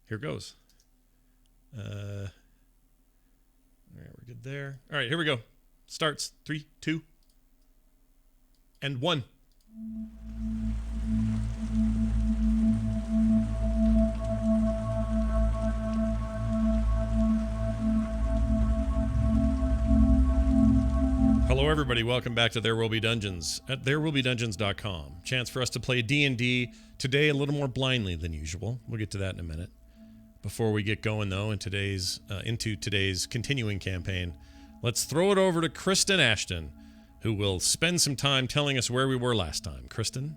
here goes. All right, we're good there. All right, here we go. Starts 3, 2, and 1. Hello, everybody. Welcome back to There Will Be Dungeons at therewillbedungeons.com. Chance for us to play D&D today a little more blindly than usual. We'll get to that in a minute. Before we get going, though, into today's continuing campaign, let's throw it over to Kristen Ashton, who will spend some time telling us where we were last time. Kristen?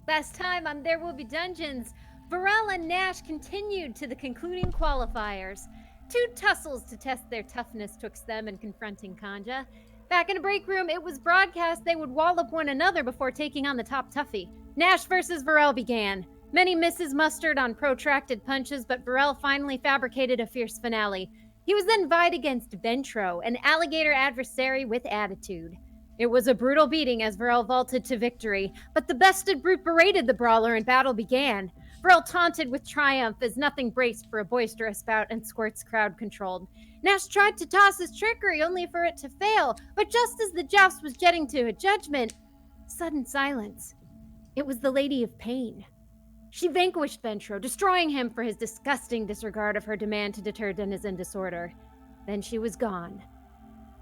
Last time on There Will Be Dungeons, Varel and Nash continued to the concluding qualifiers. 2 tussles to test their toughness twixt them and confronting Kanja. Back in a break room, it was broadcast they would wallop one another before taking on the top toughie. Nash versus Varel began. Many misses mustered on protracted punches, but Varel finally fabricated a fierce finale. He was then vied against Ventro, an alligator adversary with attitude. It was a brutal beating as Varel vaulted to victory, but the bested brute berated the brawler and battle began. Varel taunted with triumph as nothing braced for a boisterous bout and Squirt's crowd controlled. Nash tried to toss his trickery only for it to fail, but just as the joust was jetting to a judgment, sudden silence. It was the Lady of Pain. She vanquished Ventro, destroying him for his disgusting disregard of her demand to deter denizen disorder. Then she was gone.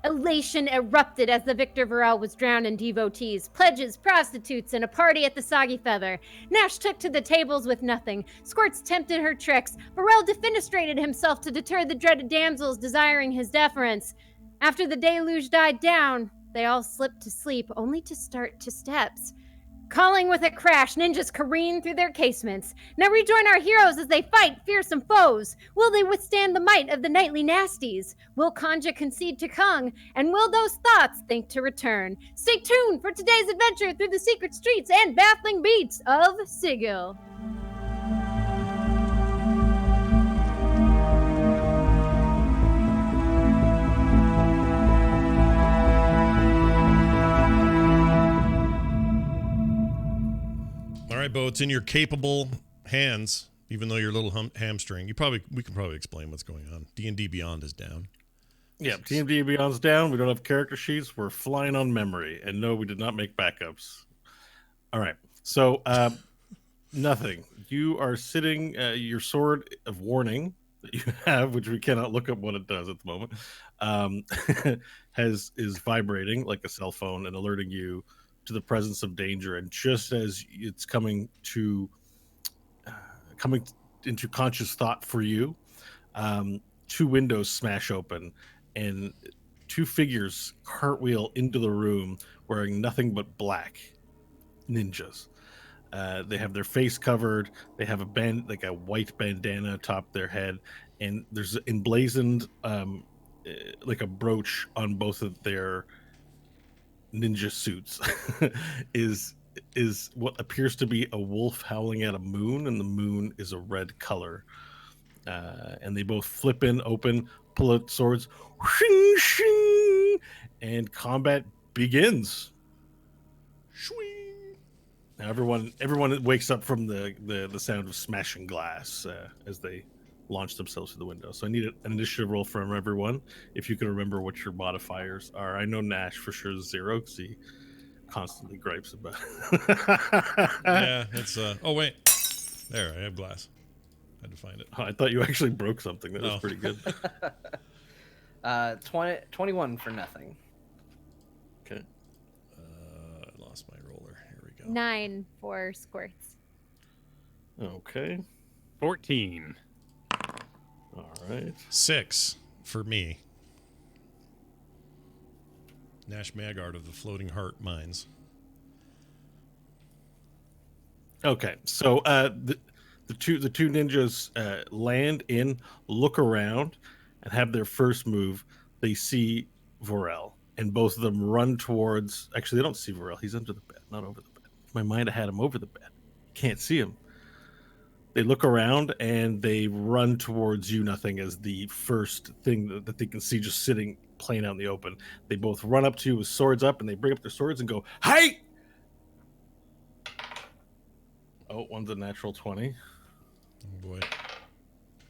Elation erupted as the victor Varel was drowned in devotees, pledges, prostitutes, and a party at the Soggy Feather. Nash took to the tables with nothing. Squirts tempted her tricks. Varel defenestrated himself to deter the dreaded damsels desiring his deference. After the deluge died down, they all slipped to sleep, only to start to steps. Calling with a crash, ninjas careen through their casements. Now rejoin our heroes as they fight fearsome foes. Will they withstand the might of the nightly nasties? Will Kanja concede to Kung? And will those thoughts think to return? Stay tuned for today's adventure through the secret streets and baffling beats of Sigil. All right, Bo, it's in your capable hands, even though you're a little hamstring. We can probably explain what's going on. D&D Beyond is down. Yeah, D&D Beyond's down. We don't have character sheets. We're flying on memory. And no, we did not make backups. All right. So, nothing. You are sitting, your sword of warning that you have, which we cannot look up what it does at the moment, is vibrating like a cell phone and alerting you to the presence of danger. And just as it's coming into conscious thought for you, 2 windows smash open and 2 figures cartwheel into the room wearing nothing but black ninjas. They have their face covered. They have like a white bandana atop their head, and there's emblazoned like a brooch on both of their ninja suits. is what appears to be a wolf howling at a moon, and the moon is a red color. And they both flip in, open, pull out swords, shing, shing, and combat begins. Shwing. Now everyone wakes up from the sound of smashing glass as they launch themselves through the window. So I need an initiative roll from everyone, if you can remember what your modifiers are. I know Nash for sure is 0 because he constantly gripes about Yeah, it's oh wait, there, I have glass. I had to find it. Oh, I thought you actually broke something. That was pretty good. 21 for nothing. Okay. I lost my roller. Here we go. 9 for Squirts. Okay. 14. All right. 6 for me. Nash Magard of the Floating Heart Mines. Okay. So the two ninjas land in, look around, and have their first move. They see Vorel, and both of them run towards. Actually, they don't see Vorel. He's under the bed, not over the bed. In my mind, I had him over the bed. Can't see him. They look around and they run towards you, nothing, as the first thing that they can see just sitting plain out in the open. They both run up to you with swords up, and they bring up their swords and go, "Hey!" Oh, one's a natural 20. Oh boy.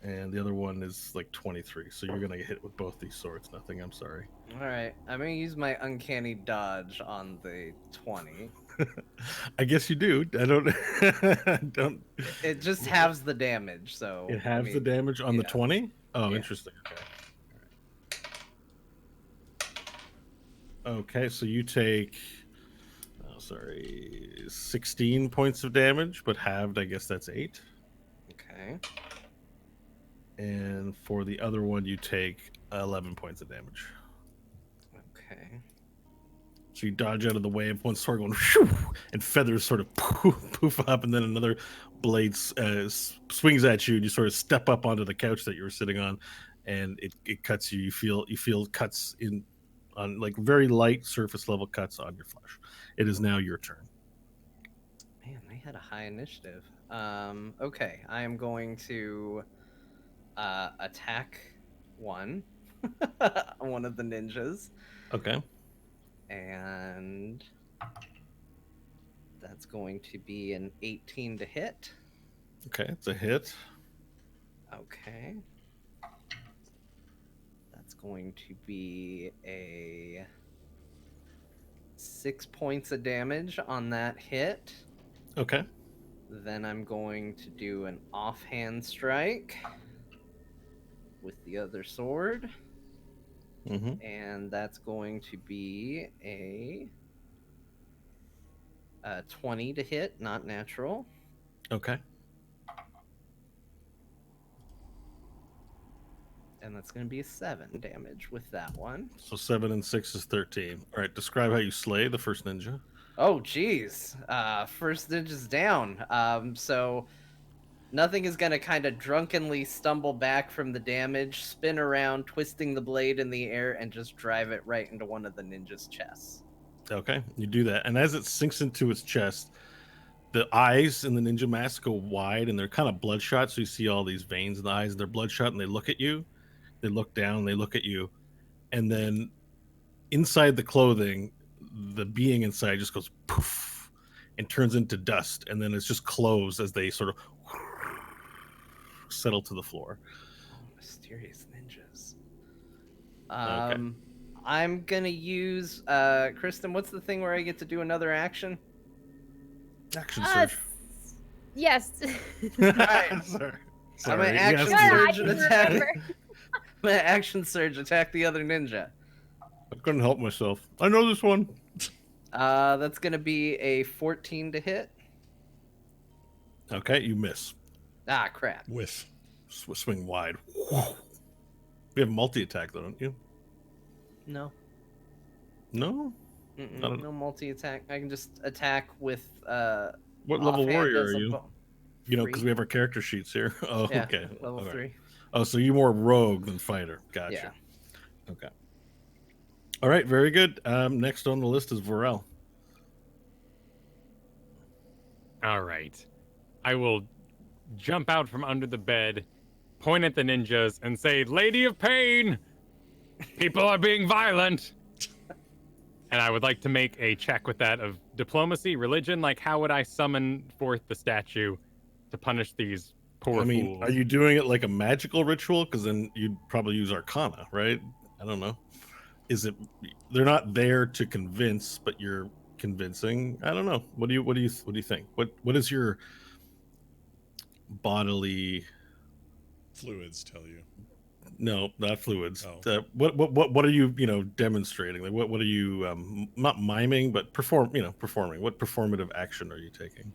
And the other one is like 23. So you're gonna get hit with both these swords. Nothing. I'm sorry. All right, I'm gonna use my uncanny dodge on the 20. I guess you do. I don't. I don't. It just halves the damage, so It halves the damage on the yeah. 20. Oh, Yeah. interesting. Okay, so you take. Oh, sorry, 16 points of damage, but halved. I guess that's 8. Okay. And for the other one, you take 11 points of damage. Okay. So you dodge out of the way of one sword going, shoo, and feathers sort of poof up, and then another blade swings at you, and you sort of step up onto the couch that you were sitting on, and it cuts you. You feel cuts on like very light surface level cuts on your flesh. It is now your turn. Man, they had a high initiative. Okay, I am going to attack one one of the ninjas, Okay. and that's going to be an 18 to hit. Okay, it's a hit. Okay. That's going to be a 6 points of damage on that hit. Okay. Then I'm going to do an offhand strike with the other sword. Mm-hmm. And that's going to be a 20 to hit, not natural. Okay. And that's going to be a 7 damage with that one. So 7 and 6 is 13. All right, describe how you slay the first ninja. Oh, geez. First ninja's down. So nothing is going to kind of drunkenly stumble back from the damage, spin around, twisting the blade in the air, and just drive it right into one of the ninja's chests. Okay, you do that, and as it sinks into its chest, the eyes in the ninja mask go wide, and they're kind of bloodshot. So you see all these veins in the eyes, and they're bloodshot, and they look at you. They look down, they look at you, and then inside the clothing, the being inside just goes poof and turns into dust, and then it's just closed as they sort of settle to the floor. Oh, mysterious ninjas. Okay. I'm gonna use Kristen, what's the thing where I get to do another action? Action surge. Yes. Alright. Sorry. I'm an You action have to- surge and attack. remember. I'm an action surge, attack the other ninja. I couldn't help myself. I know this one. That's gonna be a 14 to hit. Okay, you miss. Ah, crap. Whiff. Swing wide. We have multi-attack, though, don't you? No. No? No multi-attack. I can just attack with What level offhand warrior as are a you? bo- You know, because 3. we have our character sheets here. Oh, Yeah, okay. level All right. 3. Oh, so you're more rogue than fighter. Gotcha. Yeah. Okay. All right, very good. Next on the list is Vorel. All right. I will jump out from under the bed, point at the ninjas, and say, Lady of Pain! People are being violent! And I would like to make a check with that of diplomacy, religion. Like, how would I summon forth the statue to punish these poor fools? Are you doing it like a magical ritual? Because then you'd probably use Arcana, right? I don't know. Is it? They're not there to convince, but you're convincing. I don't know. What do you think? What is your bodily? Fluids tell you. No, not fluids. Oh. What are you demonstrating? Like what are you not miming but performing? What performative action are you taking?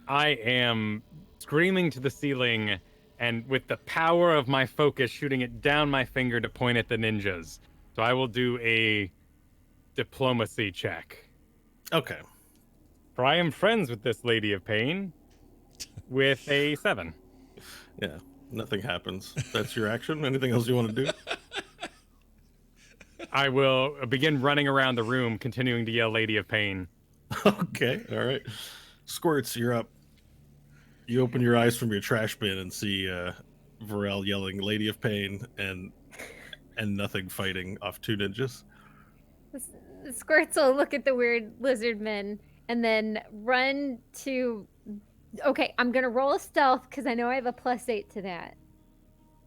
I am screaming to the ceiling and with the power of my focus shooting it down my finger to point at the ninjas. So I will do a diplomacy check. Okay. For I am friends with this Lady of Pain with a 7. Yeah. Nothing happens. That's your action. Anything else you want to do? I will begin running around the room, continuing to yell Lady of Pain. Okay. All right. Squirts, you're up. You open your eyes from your trash bin and see Vorel yelling Lady of Pain and nothing fighting off 2 ninjas. Squirts will look at the weird lizard men and then run to Okay, I'm gonna roll a stealth because I know I have a +8 to that.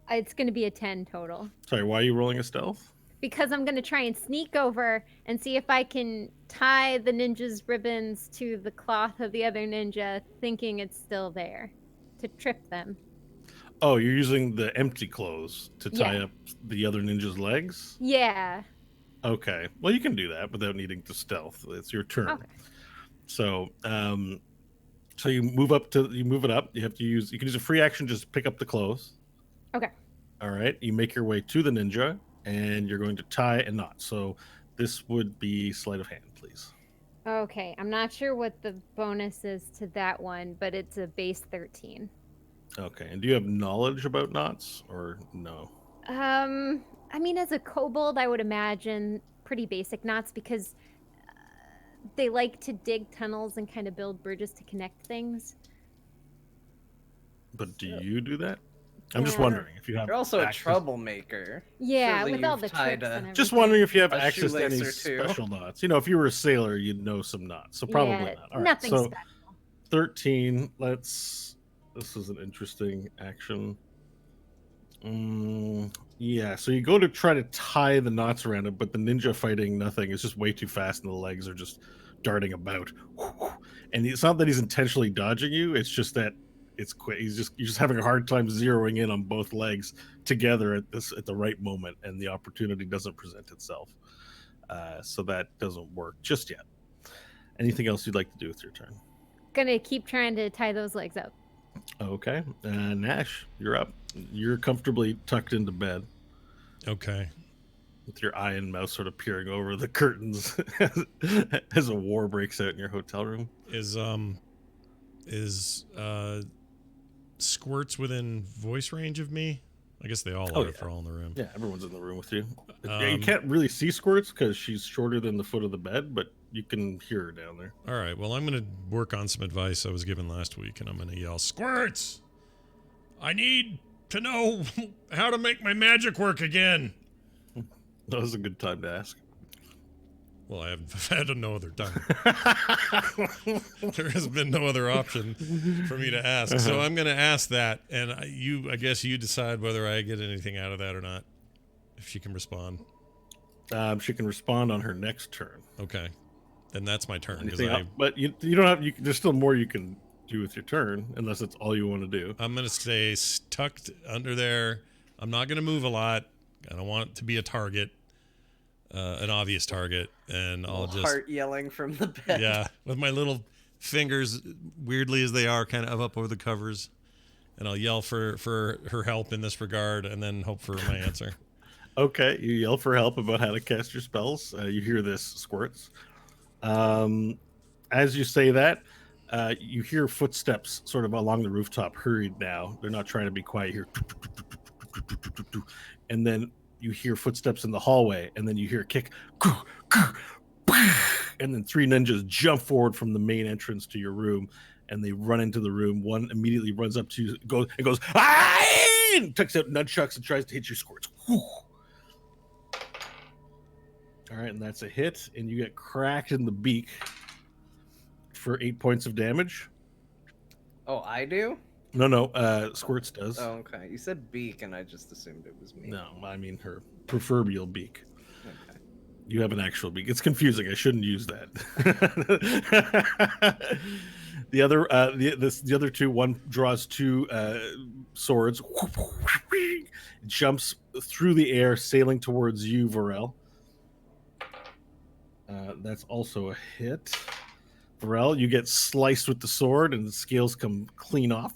It's gonna be a 10 total. Sorry, why are you rolling a stealth? Because I'm gonna try and sneak over and see if I can tie the ninja's ribbons to the cloth of the other ninja, thinking it's still there, to trip them. Oh, you're using the empty clothes to tie Yeah. up the other ninja's legs? Yeah. Okay. Well, you can do that without needing to stealth. It's your turn. Okay. So, so you move it up. You can use a free action just to pick up the clothes. Okay. All right. You make your way to the ninja and you're going to tie a knot. So this would be sleight of hand, please. Okay. I'm not sure what the bonus is to that one, but it's a base 13. Okay. And do you have knowledge about knots or no? I mean, as a kobold, I would imagine pretty basic knots because they like to dig tunnels and kind of build bridges to connect things. But do you do that? I'm just Yeah. wondering if you have. You're also a access- troublemaker. Yeah, Surely with all you've the tied tricks and everything. Just wondering if you have A access to any shoelace or two. special knots. You know, if you were a sailor, you'd know some knots. So probably Yeah, not. All right. nothing So special. 13. This is an interesting action. Yeah. So you go to try to tie the knots around it, but the ninja fighting nothing is just way too fast, and the legs are just darting about. And it's not that he's intentionally dodging you; it's just that it's quick. You're just having a hard time zeroing in on both legs together at the right moment, and the opportunity doesn't present itself. So that doesn't work just yet. Anything else you'd like to do with your turn? Gonna keep trying to tie those legs up. Okay, Nash, you're up. You're comfortably tucked into bed Okay. with your eye and mouth sort of peering over the curtains as a war breaks out in your hotel room. Is Squirts within voice range of me? I guess they all Oh, are yeah. if they're all in the room. Yeah, everyone's in the room with you. You Um, can't really see Squirts because she's shorter than the foot of the bed, but you can hear her down there. All right. Well, I'm going to work on some advice I was given last week, and I'm going to yell, Squirts! I need to know how to make my magic work again. That was a good time to ask. Well, I've had no other time. There has been no other option for me to ask. So I'm going to ask that, and I guess you decide whether I get anything out of that or not, if she can respond. She can respond on her next turn. Okay. Then that's my turn. 'cause Anything else? But you don't have. There's still more you can do with your turn, unless it's all you want to do. I'm going to stay tucked under there. I'm not going to move a lot. I don't want it to be a target, an obvious target, and I'll just Heart yelling from the bed. yeah, with my little fingers, weirdly as they are, kind of up over the covers, and I'll yell for her help in this regard, and then hope for my answer. Okay, you yell for help about how to cast your spells. You hear this, Squirts. As you say that, you hear footsteps sort of along the rooftop, hurried now. They're not trying to be quiet here. And then you hear footsteps in the hallway, and then you hear a kick. And then three ninjas jump forward from the main entrance to your room, and they run into the room. One immediately runs up to you, goes, "Ah!" and tucks out nunchucks and tries to hit your Squirts. All right, and that's a hit, and you get cracked in the beak for 8 points of damage. Oh, I do? No, Squirts does. Oh, okay. You said beak, and I just assumed it was me. No, I mean her proverbial beak. Okay. You have an actual beak. It's confusing. I shouldn't use that. The other two. One draws two swords, jumps through the air, sailing towards you, Varel. That's also a hit. Varel, you get sliced with the sword, and the scales come clean off.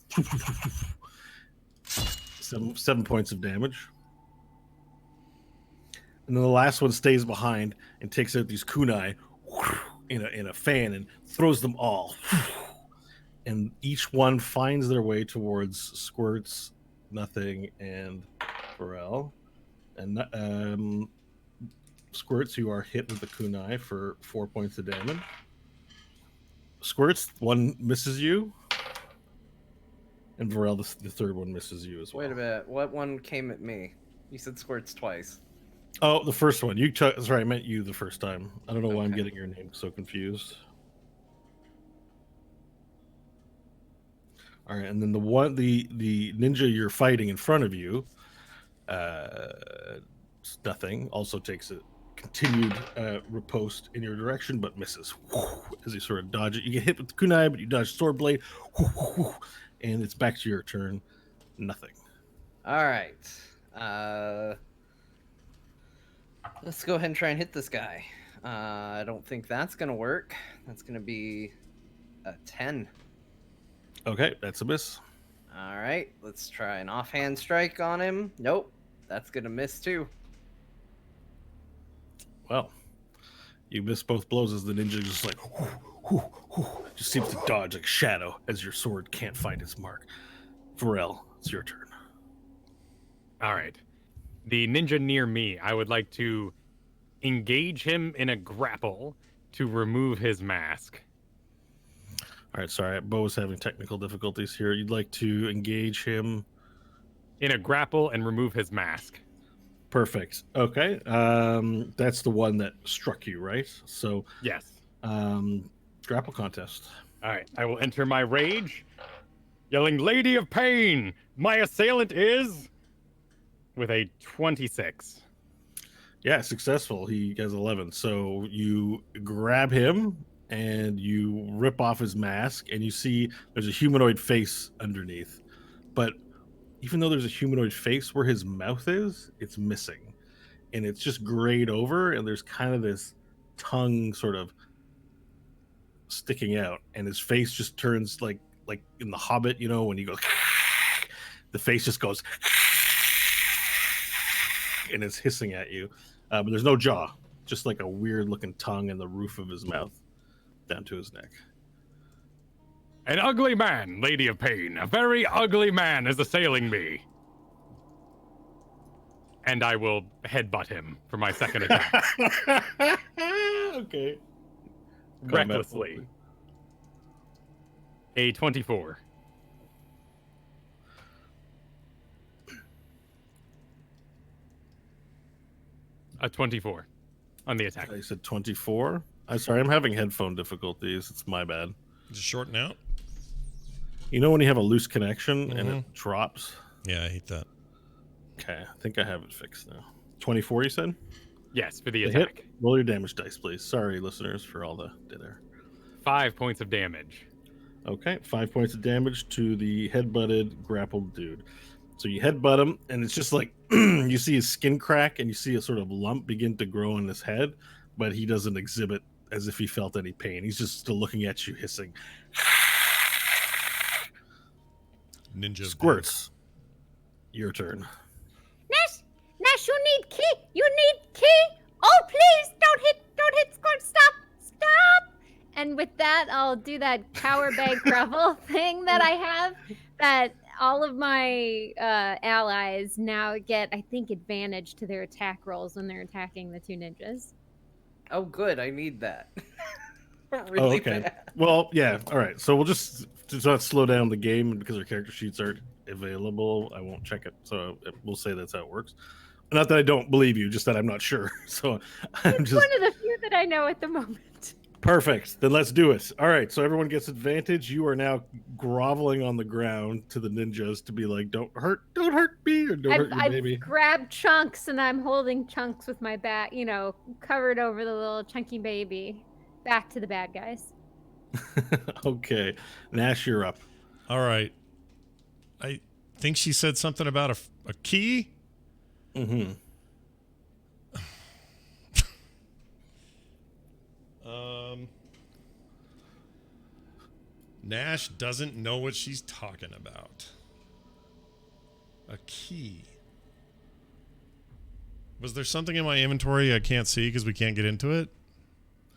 7 points of damage. And then the last one stays behind and takes out these kunai in a fan and throws them all. And each one finds their way towards Squirts, Nothing, and Varel. And Squirts, you are hit with the kunai for 4 points of damage. Squirts, one misses you. And Varel, the third one misses you as well. Wait a minute. What one came at me? You said Squirts twice. Oh, the first one. Sorry, I meant you the first time. I don't know why I'm Okay. getting your name so confused. All right, and then the ninja you're fighting in front of you, nothing. Also takes a continued riposte in your direction, but misses as you sort of dodge it. You get hit with the kunai, but you dodge sword blade, and it's back to your turn. Nothing. All right. Let's go ahead and try and hit this guy. I don't think that's gonna work. That's gonna be a 10. Okay, that's a miss. All right, let's try an offhand strike on him. Nope, that's gonna miss too. Well, you miss both blows as the ninja just like just seems to dodge like a shadow as your sword can't find its mark. Varel, it's your turn. All right. The ninja near me, I would like to engage him in a grapple to remove his mask. All right, sorry, Bo was having technical difficulties here. You'd like to engage him In a grapple and remove his mask. Perfect. Okay. That's the one that struck you, right? So, Yes. grapple contest. All right. I will enter my rage, yelling, Lady of Pain! My assailant is... with a 26. Yeah, successful. He has 11. So you grab him and you rip off his mask, and you see there's a humanoid face underneath. But even though there's a humanoid face where his mouth is, it's missing. And it's just grayed over, and there's kind of this tongue sort of sticking out, and his face just turns like in The Hobbit, you know, when you go, the face just goes, and it's hissing at you. But there's no jaw, just like a weird looking tongue and the roof of his mouth down to his neck. An ugly man, Lady of Pain. A very ugly man is assailing me. And I will headbutt him for my second attack. Okay. Recklessly. A 24. A 24 on the attack. I said 24. I'm sorry, I'm having headphone difficulties. It's my bad. Just shorten out. You know when you have a loose connection and it drops? Yeah, I hate that. Okay, I think I have it fixed now. 24, you said? Yes, for the The attack. hit. Roll your damage dice, please. Sorry, listeners, for all the dead air. 5 points of damage. Okay, 5 points of damage to the head-butted, grappled dude. So you headbutt him, and it's just like you see his skin crack, and you see a sort of lump begin to grow on his head, but he doesn't exhibit as if he felt any pain. He's just still looking at you, hissing. Ninja Squirts. Your turn. Nash, you need key. You need key. Oh, please, don't hit, Squirt. Stop. And with that, I'll do that power bag grovel thing that I have. That all of my allies now get, I think, advantage to their attack rolls when they're attacking the two ninjas. Oh, good. I need that. Really okay. bad. Well, yeah. All right. So we'll just not slow down the game because our character sheets aren't available. I won't check it. So we'll say that's how it works. Not that I don't believe you, just that I'm not sure. So I'm It's just one of the few that I know at the moment. perfect. Then let's do it. All right. So everyone gets advantage. You are now groveling on the ground to the ninjas to be like, don't hurt me, or don't hurt your baby. I've grabbed chunks and I'm holding chunks with my back, covered over the little chunky baby. Back to the bad guys. Okay. Nash, you're up. All right. I think she said something about a key. Mm-hmm. Nash doesn't know what she's talking about. A key. Was there something in my inventory I can't see because we can't get into it?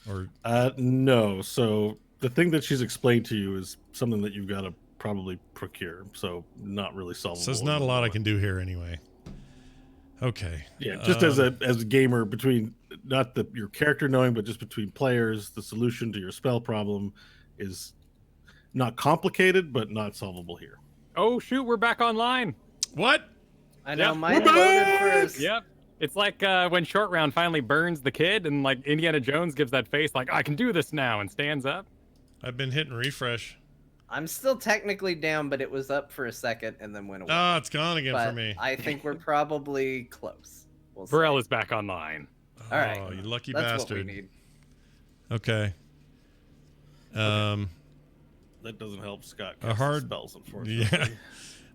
Or No. So the thing that she's explained to you is something that you've got to probably procure. So not really solvable. so there's not a lot I can do here anyway. Okay. Yeah, just as a gamer, between not your character knowing, but just between players, the solution to your spell problem is not complicated, but not solvable here. Oh, shoot, we're back online. What? I know Yep. mine loaded first. Yep. It's like when Short Round finally burns the kid and Indiana Jones gives that face I can do this now and stands up. I've been hitting refresh. I'm still technically down, but it was up for a second and then went away. Ah, it's gone again but for me. I think we're probably close. We'll see. Varel is back online. All right. Oh, you lucky That's bastard. what we need. Okay. That doesn't help Scott A cast hard- spells, unfortunately. Yeah.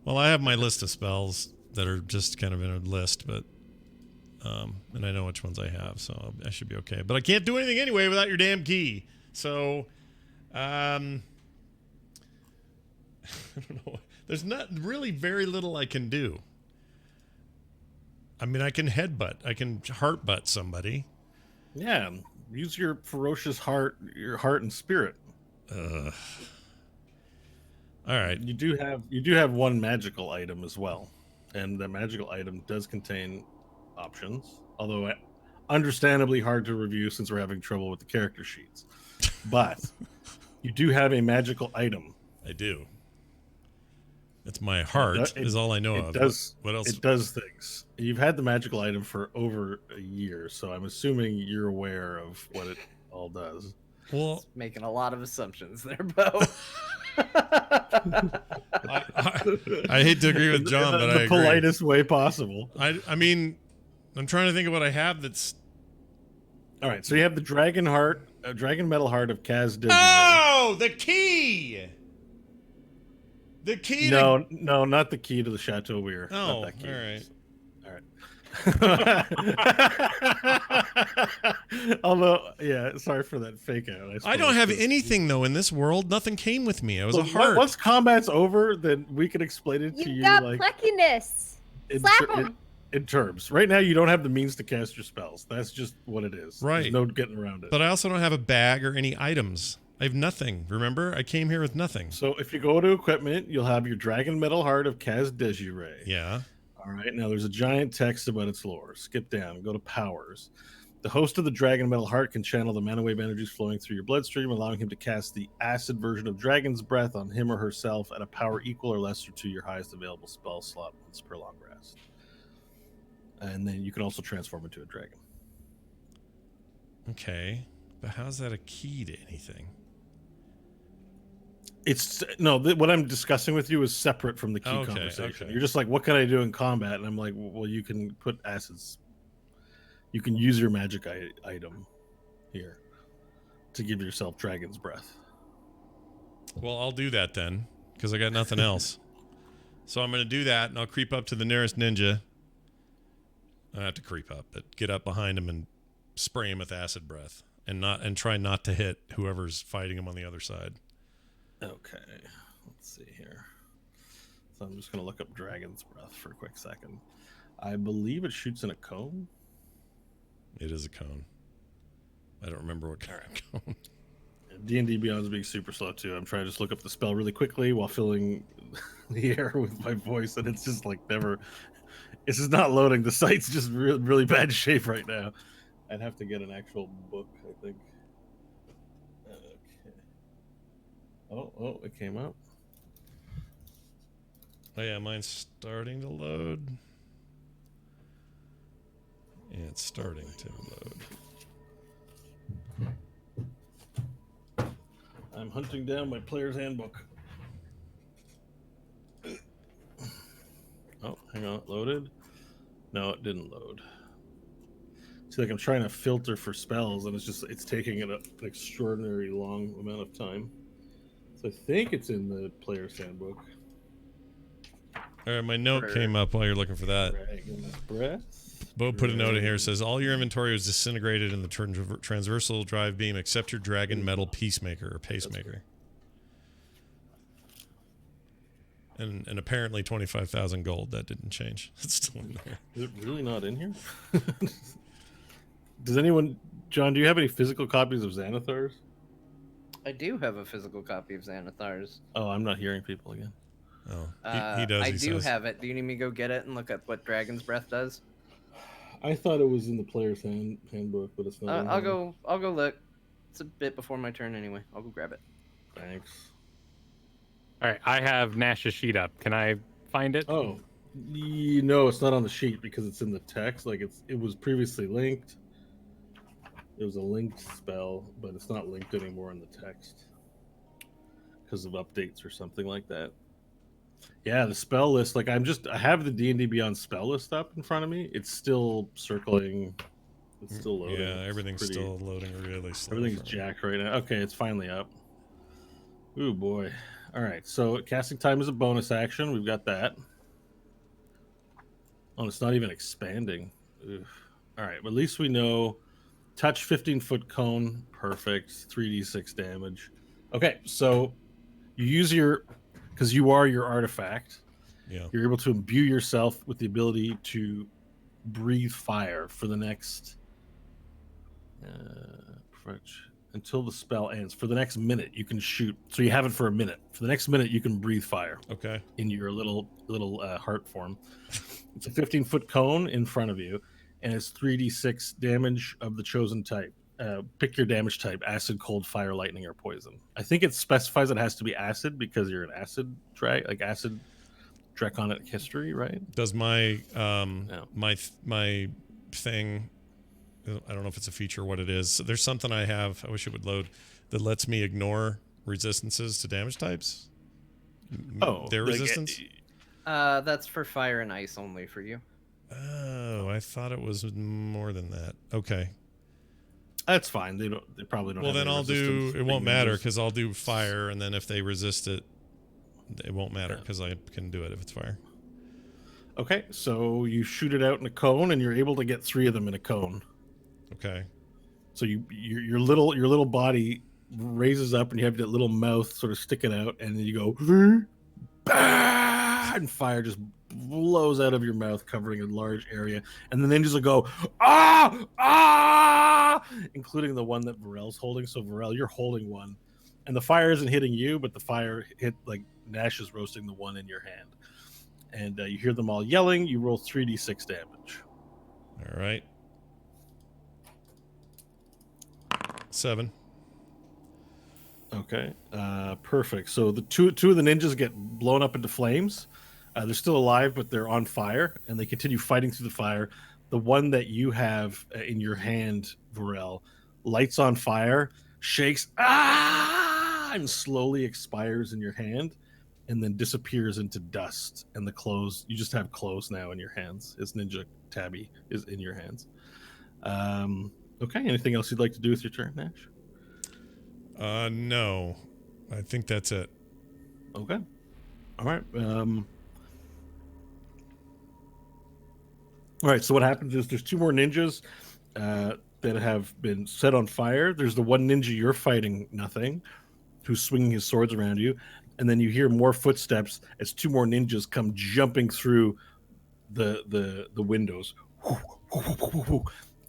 Well, I have my list of spells that are just kind of in a list, but and I know which ones I have, so I should be okay. But I can't do anything anyway without your damn key. So, I don't know. There's not really very little I can do. I mean, I can headbutt. I can heart butt somebody. Yeah, use your ferocious heart, your heart and spirit. All right. You do have one magical item as well, and the magical item does contain options, although understandably hard to review since we're having trouble with the character sheets. But you do have a magical item. I do. It's my heart is all I know of. What else? It does things. You've had the magical item for over a year, so I'm assuming you're aware of what it all does. Well, Making a lot of assumptions there, Bo. I hate to agree with John, but I the agree. politest way possible. I mean, I'm trying to think of what I have that's. All right, so you have the dragon metal heart of Kaz Disney. Oh, the key. The key. No, not the key to the Chateau Weir. Oh, not that key. all right. Although, yeah, sorry for that fake out. I don't have anything though in this world. Nothing came with me. I was Look, a heart. Once combat's over, then we can explain it to You you got like pluckiness. Slap him. in terms. Right now, you don't have the means to cast your spells. That's just what it is. Right. There's no getting around it. But I also don't have a bag or any items. I have nothing. Remember, I came here with nothing. So if you go to equipment, you'll have your dragon metal heart of Kaz Desiree. Yeah. All right. Now there's a giant text about its lore. Skip down. Go to powers. The host of the dragon metal heart can channel the mana wave energies flowing through your bloodstream, allowing him to cast the acid version of Dragon's Breath on him or herself at a power equal or lesser to your highest available spell slot once per long rest. And then you can also transform into a dragon. Okay. But how's that a key to anything? It's no, what I'm discussing with you is separate from the key Okay, conversation. okay. You're just like, what can I do in combat? And I'm like, well, you can put acids. You can use your magic item here to give yourself Dragon's Breath. Well, I'll do that then, because I got nothing else. So I'm going to do that, and I'll creep up to the nearest ninja. I don't have to creep up, but get up behind him and spray him with acid breath, and try not to hit whoever's fighting him on the other side. Okay, let's see here. So I'm just going to look up Dragon's Breath for a quick second. I believe it shoots in a cone. It is a cone. I don't remember what kind of cone. D&D Beyond is being super slow too. I'm trying to just look up the spell really quickly while filling the air with my voice, and it's just like never. It's just not loading. The site's just really bad shape right now. I'd have to get an actual book, I think. Okay. Oh, it came up. Oh yeah, mine's starting to load. Yeah, it's starting to load. I'm hunting down my player's handbook. Oh, hang on, it loaded? No, it didn't load. See, like I'm trying to filter for spells, and it's taking an extraordinary long amount of time. So I think it's in the player's handbook. All right, my note came up while you're looking for that. Dragon's Breath. Bo put a note in here. It says, all your inventory was disintegrated in the transversal drive beam except your dragon metal peacemaker or pacemaker. And apparently 25,000 gold. That didn't change. It's still in there. Is it really not in here? Does anyone... John, do you have any physical copies of Xanathar's? I do have a physical copy of Xanathar's. Oh, I'm not hearing people again. Oh, he does. I he do says. have it. Do you need me to go get it and look at what Dragon's Breath does? I thought it was in the player's handbook, but it's not. I'll go look. It's a bit before my turn anyway. I'll go grab it. Thanks. All right, I have Nash's sheet up. Can I find it? Oh, no, it's not on the sheet because it's in the text. Like it was previously linked. It was a linked spell, but it's not linked anymore in the text. because of updates or something like that. Yeah, the spell list. Like I have the D&D Beyond spell list up in front of me. It's still circling. It's still loading. Yeah, It's everything's still loading really slow. Everything's jacked right now. Okay, it's finally up. Ooh boy. All right. So casting time is a bonus action. We've got that. Oh, it's not even expanding. Oof. All right. But at least we know. Touch 15-foot cone. Perfect. 3d6 damage. Okay, so you use because you are your artifact. Yeah. You're able to imbue yourself with the ability to breathe fire for the next until the spell ends. For the next minute, you can shoot. So you have it for a minute. For the next minute, you can breathe fire. Okay. In your little heart form. It's a 15-foot cone in front of you, and it's 3d6 damage of the chosen type. Pick your damage type: acid, cold, fire, lightning, or poison. I think it specifies it has to be acid because you're an acid acid draconic history, right? Does my my thing? I don't know if it's a feature or what it is. There's something I have. I wish it would load that lets me ignore resistances to damage types. Oh, their resistance. That's for fire and ice only for you. Oh, I thought it was more than that. Okay. That's fine. They probably don't. Well, have then I'll do. It won't matter because I'll do fire, and then if they resist it, it won't matter because I can do it if it's fire. Okay, so you shoot it out in a cone, and you're able to get 3 of them in a cone. Okay. So your little body raises up, and you have that little mouth sort of sticking out, and then you go, bah! And fire just blows out of your mouth, covering a large area, and the ninjas will go, ah, including the one that Varel's holding. So Varel, you're holding one, and the fire isn't hitting you, but the fire hit like Nash is roasting the one in your hand, and you hear them all yelling. You roll 3d6 damage. All right. 7. Okay, perfect. So the two of the ninjas get blown up into flames. They're still alive, but they're on fire, and they continue fighting through the fire. The one that you have in your hand, Varel, lights on fire, shakes, and slowly expires in your hand, and then disappears into dust. And the clothes, you just have clothes now in your hands. His ninja tabby is in your hands. Okay, anything else you'd like to do with your turn, Nash? No. I think that's it. Okay. All right. All right, so what happens is there's 2 more ninjas that have been set on fire. There's the one ninja you're fighting, nothing, who's swinging his swords around you. And then you hear more footsteps as 2 more ninjas come jumping through the windows.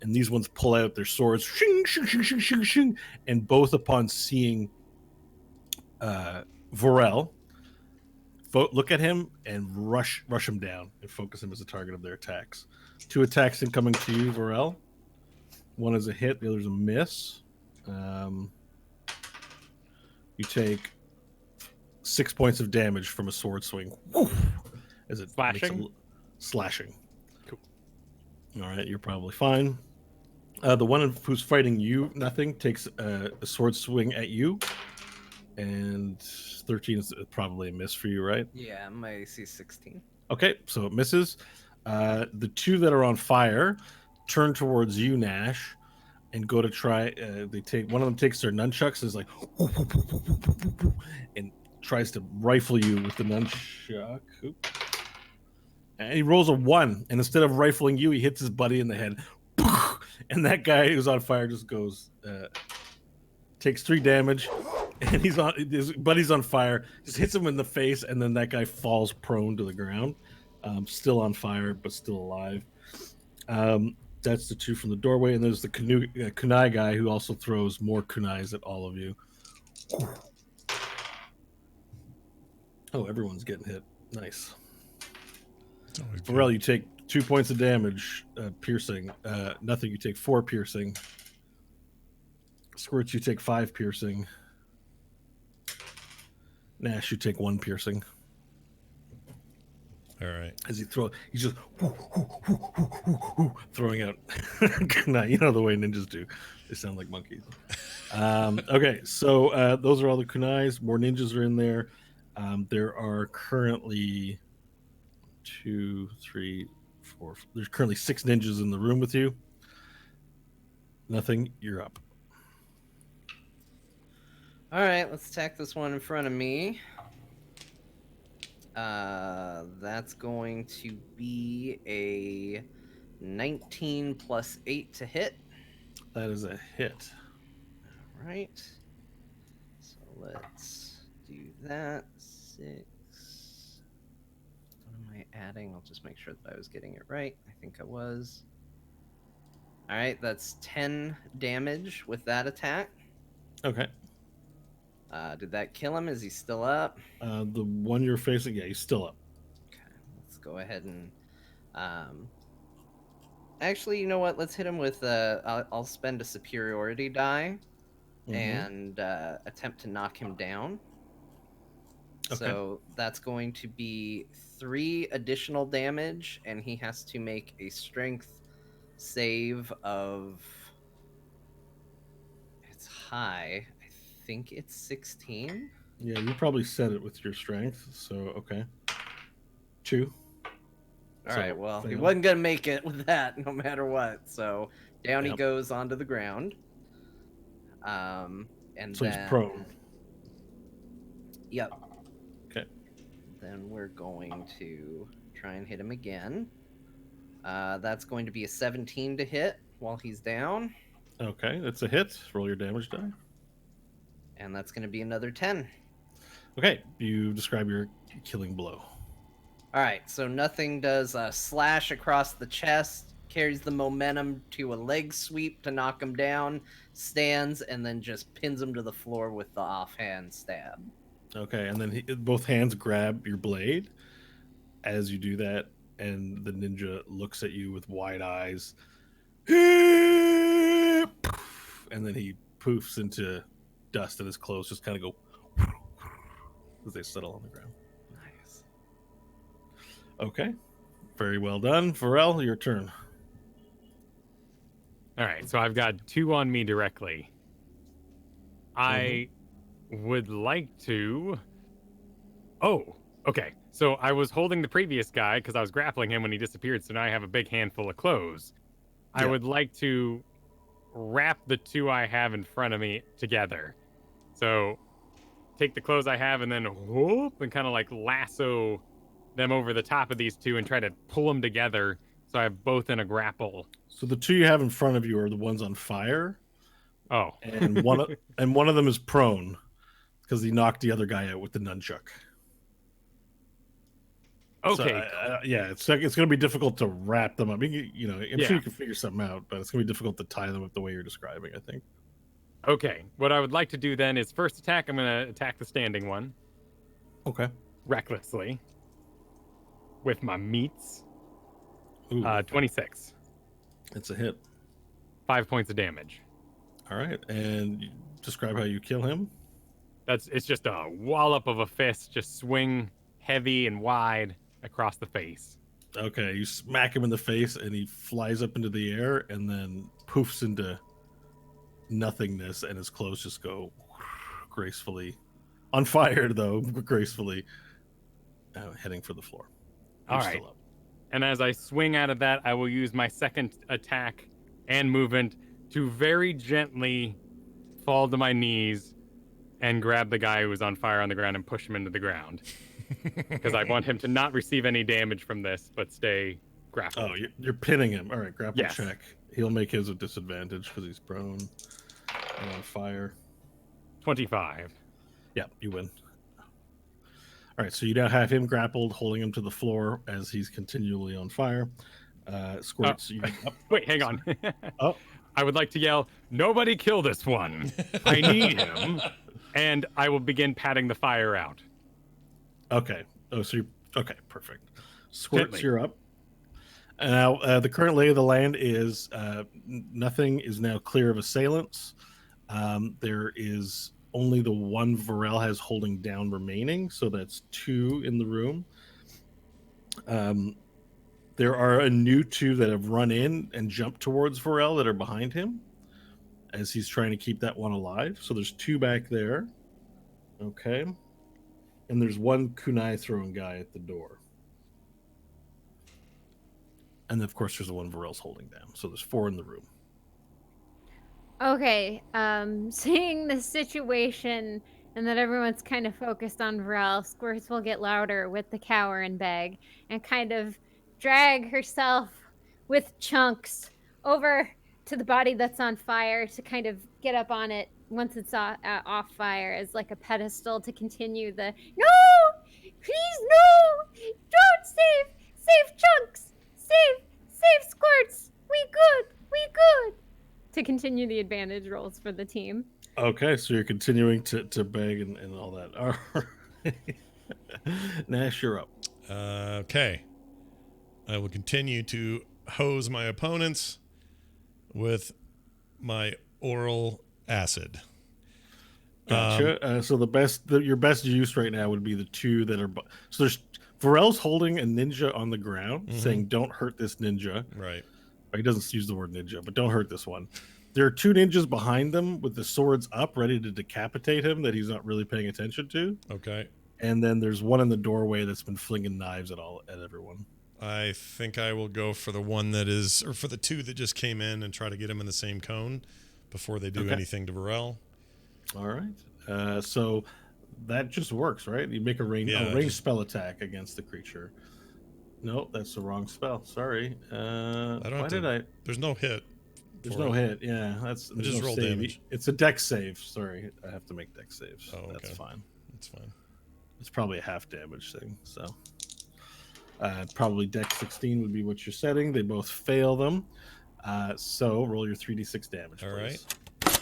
And these ones pull out their swords, shing, shing, shing, shing, shing, shing, and both upon seeing Varel, look at him and rush him down and focus him as a target of their attacks. 2 attacks incoming to you, Varel. One is a hit, the other is a miss. You take 6 points of damage from a sword swing. As it slashing. Slashing. Cool. All right, you're probably fine. The one who's fighting you, nothing, takes a sword swing at you, and 13 is probably a miss for you, right? Yeah, my AC 16. Okay, so it misses. The 2 that are on fire turn towards you, Nash, and go to try. One of them takes their nunchucks, is like, and tries to rifle you with the nunchuck. Oop. And he rolls a 1, and instead of rifling you, he hits his buddy in the head. And that guy who's on fire just goes, takes 3 damage, and his buddy's on fire, just hits him in the face, and then that guy falls prone to the ground, still on fire, but still alive. That's the 2 from the doorway, and there's the kunai guy who also throws more kunais at all of you. Oh, everyone's getting hit. Nice. Varel, you take 2 points of damage, piercing. Nothing, you take 4 piercing. Squirts, you take 5 piercing. Nash, you take 1 piercing. All right. As he's just throwing out kunai. You know the way ninjas do. They sound like monkeys. Okay, so those are all the kunais. More ninjas are in there. There are currently 2, 3, 4. There's currently 6 ninjas in the room with you. Nothing. You're up. All right, let's attack this one in front of me. That's going to be a 19 plus 8 to hit. That is a hit. All right. So let's do that. 6. What am I adding? I'll just make sure that I was getting it right. I think I was. All right, that's 10 damage with that attack. Okay. Did that kill him? Is he still up? The one you're facing, yeah, he's still up. Okay, let's go ahead and actually, you know what? Let's hit him with I'll spend a superiority die and attempt to knock him down. Okay. So that's going to be 3 additional damage, and he has to make a strength save of. It's high. I think it's 16. Yeah, you probably said it with your strength. So okay. 2. All So, right. Well, he fail. wasn't gonna make it with that, no matter what. So down he Yep. goes onto the ground. And So then he's prone. Yep. Okay. Then we're going to try and hit him again. That's going to be a 17 to hit while he's down. Okay, that's a hit. Roll your damage die. And that's going to be another 10. Okay, you describe your killing blow. All right, so nothing does a slash across the chest, carries the momentum to a leg sweep to knock him down, stands, and then just pins him to the floor with the offhand stab. Okay, and then both hands grab your blade as you do that, and the ninja looks at you with wide eyes. And then he poofs into dust, and his clothes just kind of go as they settle on the ground. Nice. Okay, very well done. Varel, your turn. All right, so I've got 2 on me directly. I would like to. Oh, okay. So I was holding the previous guy because I was grappling him when he disappeared. So now I have a big handful of clothes. I Yeah. would like to wrap the 2 I have in front of me together. So take the clothes I have and then whoop and kind of like lasso them over the top of these 2 and try to pull them together so I have both in a grapple. So the 2 you have in front of you are the ones on fire, Oh, and one of them is prone because he knocked the other guy out with the nunchuck. okay. So, yeah, it's going to be difficult to wrap them up. I'm sure Yeah. you can figure something out, but it's going to be difficult to tie them up the way you're describing, I think. Okay. What I would like to do then is first attack, I'm going to attack the standing one Okay. recklessly with my meats. Ooh, 26. it's a hit. 5 points of damage. All right, and you describe how you kill him. It's just a wallop of a fist, just swing heavy and wide across the face. Okay, you smack him in the face, and he flies up into the air, and then poofs into nothingness, and his clothes just go gracefully, on fire though, gracefully heading for the floor. All You're right. still up. And as I swing out of that, I will use my second attack and movement to very gently fall to my knees and grab the guy who was on fire on the ground and push him into the ground. Because I want him to not receive any damage from this, but stay grappled. Oh, you're pinning him. All right, grapple Yes. check. He'll make his a disadvantage because he's prone and on fire. 25. Yeah, you win. All right, so you now have him grappled, holding him to the floor as he's continually on fire. Squirts, you up. Wait, hang on. Oh. I would like to yell, "Nobody kill this one. I need him." And I will begin patting the fire out. Okay. Oh, so you're okay. Perfect. Squirts, me. you're up. And now the current lay of the land is nothing is now clear of assailants. There is only the one Varel has holding down remaining, so that's 2 in the room. There are a new two that have run in and jumped towards Varel that are behind him as he's trying to keep that one alive. So there's two back there. Okay. And there's one kunai throwing guy at the door. And then, of course, there's the one Varel's holding down. So there's 4 in the room. Okay, seeing the situation and that everyone's kind of focused on Varel, Squirts will get louder with the cower and bag and kind of drag herself with chunks over to the body that's on fire to kind of get up on it once it's off fire as like a pedestal to continue the no, please no, don't save chunks, save Squirts, we good to continue the advantage rolls for the team. Okay, so you're continuing to beg and all that. All right. Nash, you're up. Okay. I will continue to hose my opponents with my oral acid. Gotcha. So your best use right now would be the two that are. So there's Varel's holding a ninja on the ground, saying, "Don't hurt this ninja." Right. He doesn't use the word ninja, but don't hurt this one. There are 2 ninjas behind them with the swords up, ready to decapitate him that he's not really paying attention to. Okay. And then there's one in the doorway that's been flinging knives at everyone. I think I will go for the one that is, or for the 2 that just came in and try to get him in the same cone before they do anything to Varel. All right. So that just works, right? You make a range spell attack against the creature. No, that's the wrong spell. Sorry. There's no hit. There's no hit. Yeah, that's just roll damage. It's a dex save. Sorry, I have to make dex saves. Oh, okay. That's fine. That's fine. It's probably a half damage thing. So probably dex 16 would be what you're setting. They both fail them. So roll your 3d6 damage. All please. right.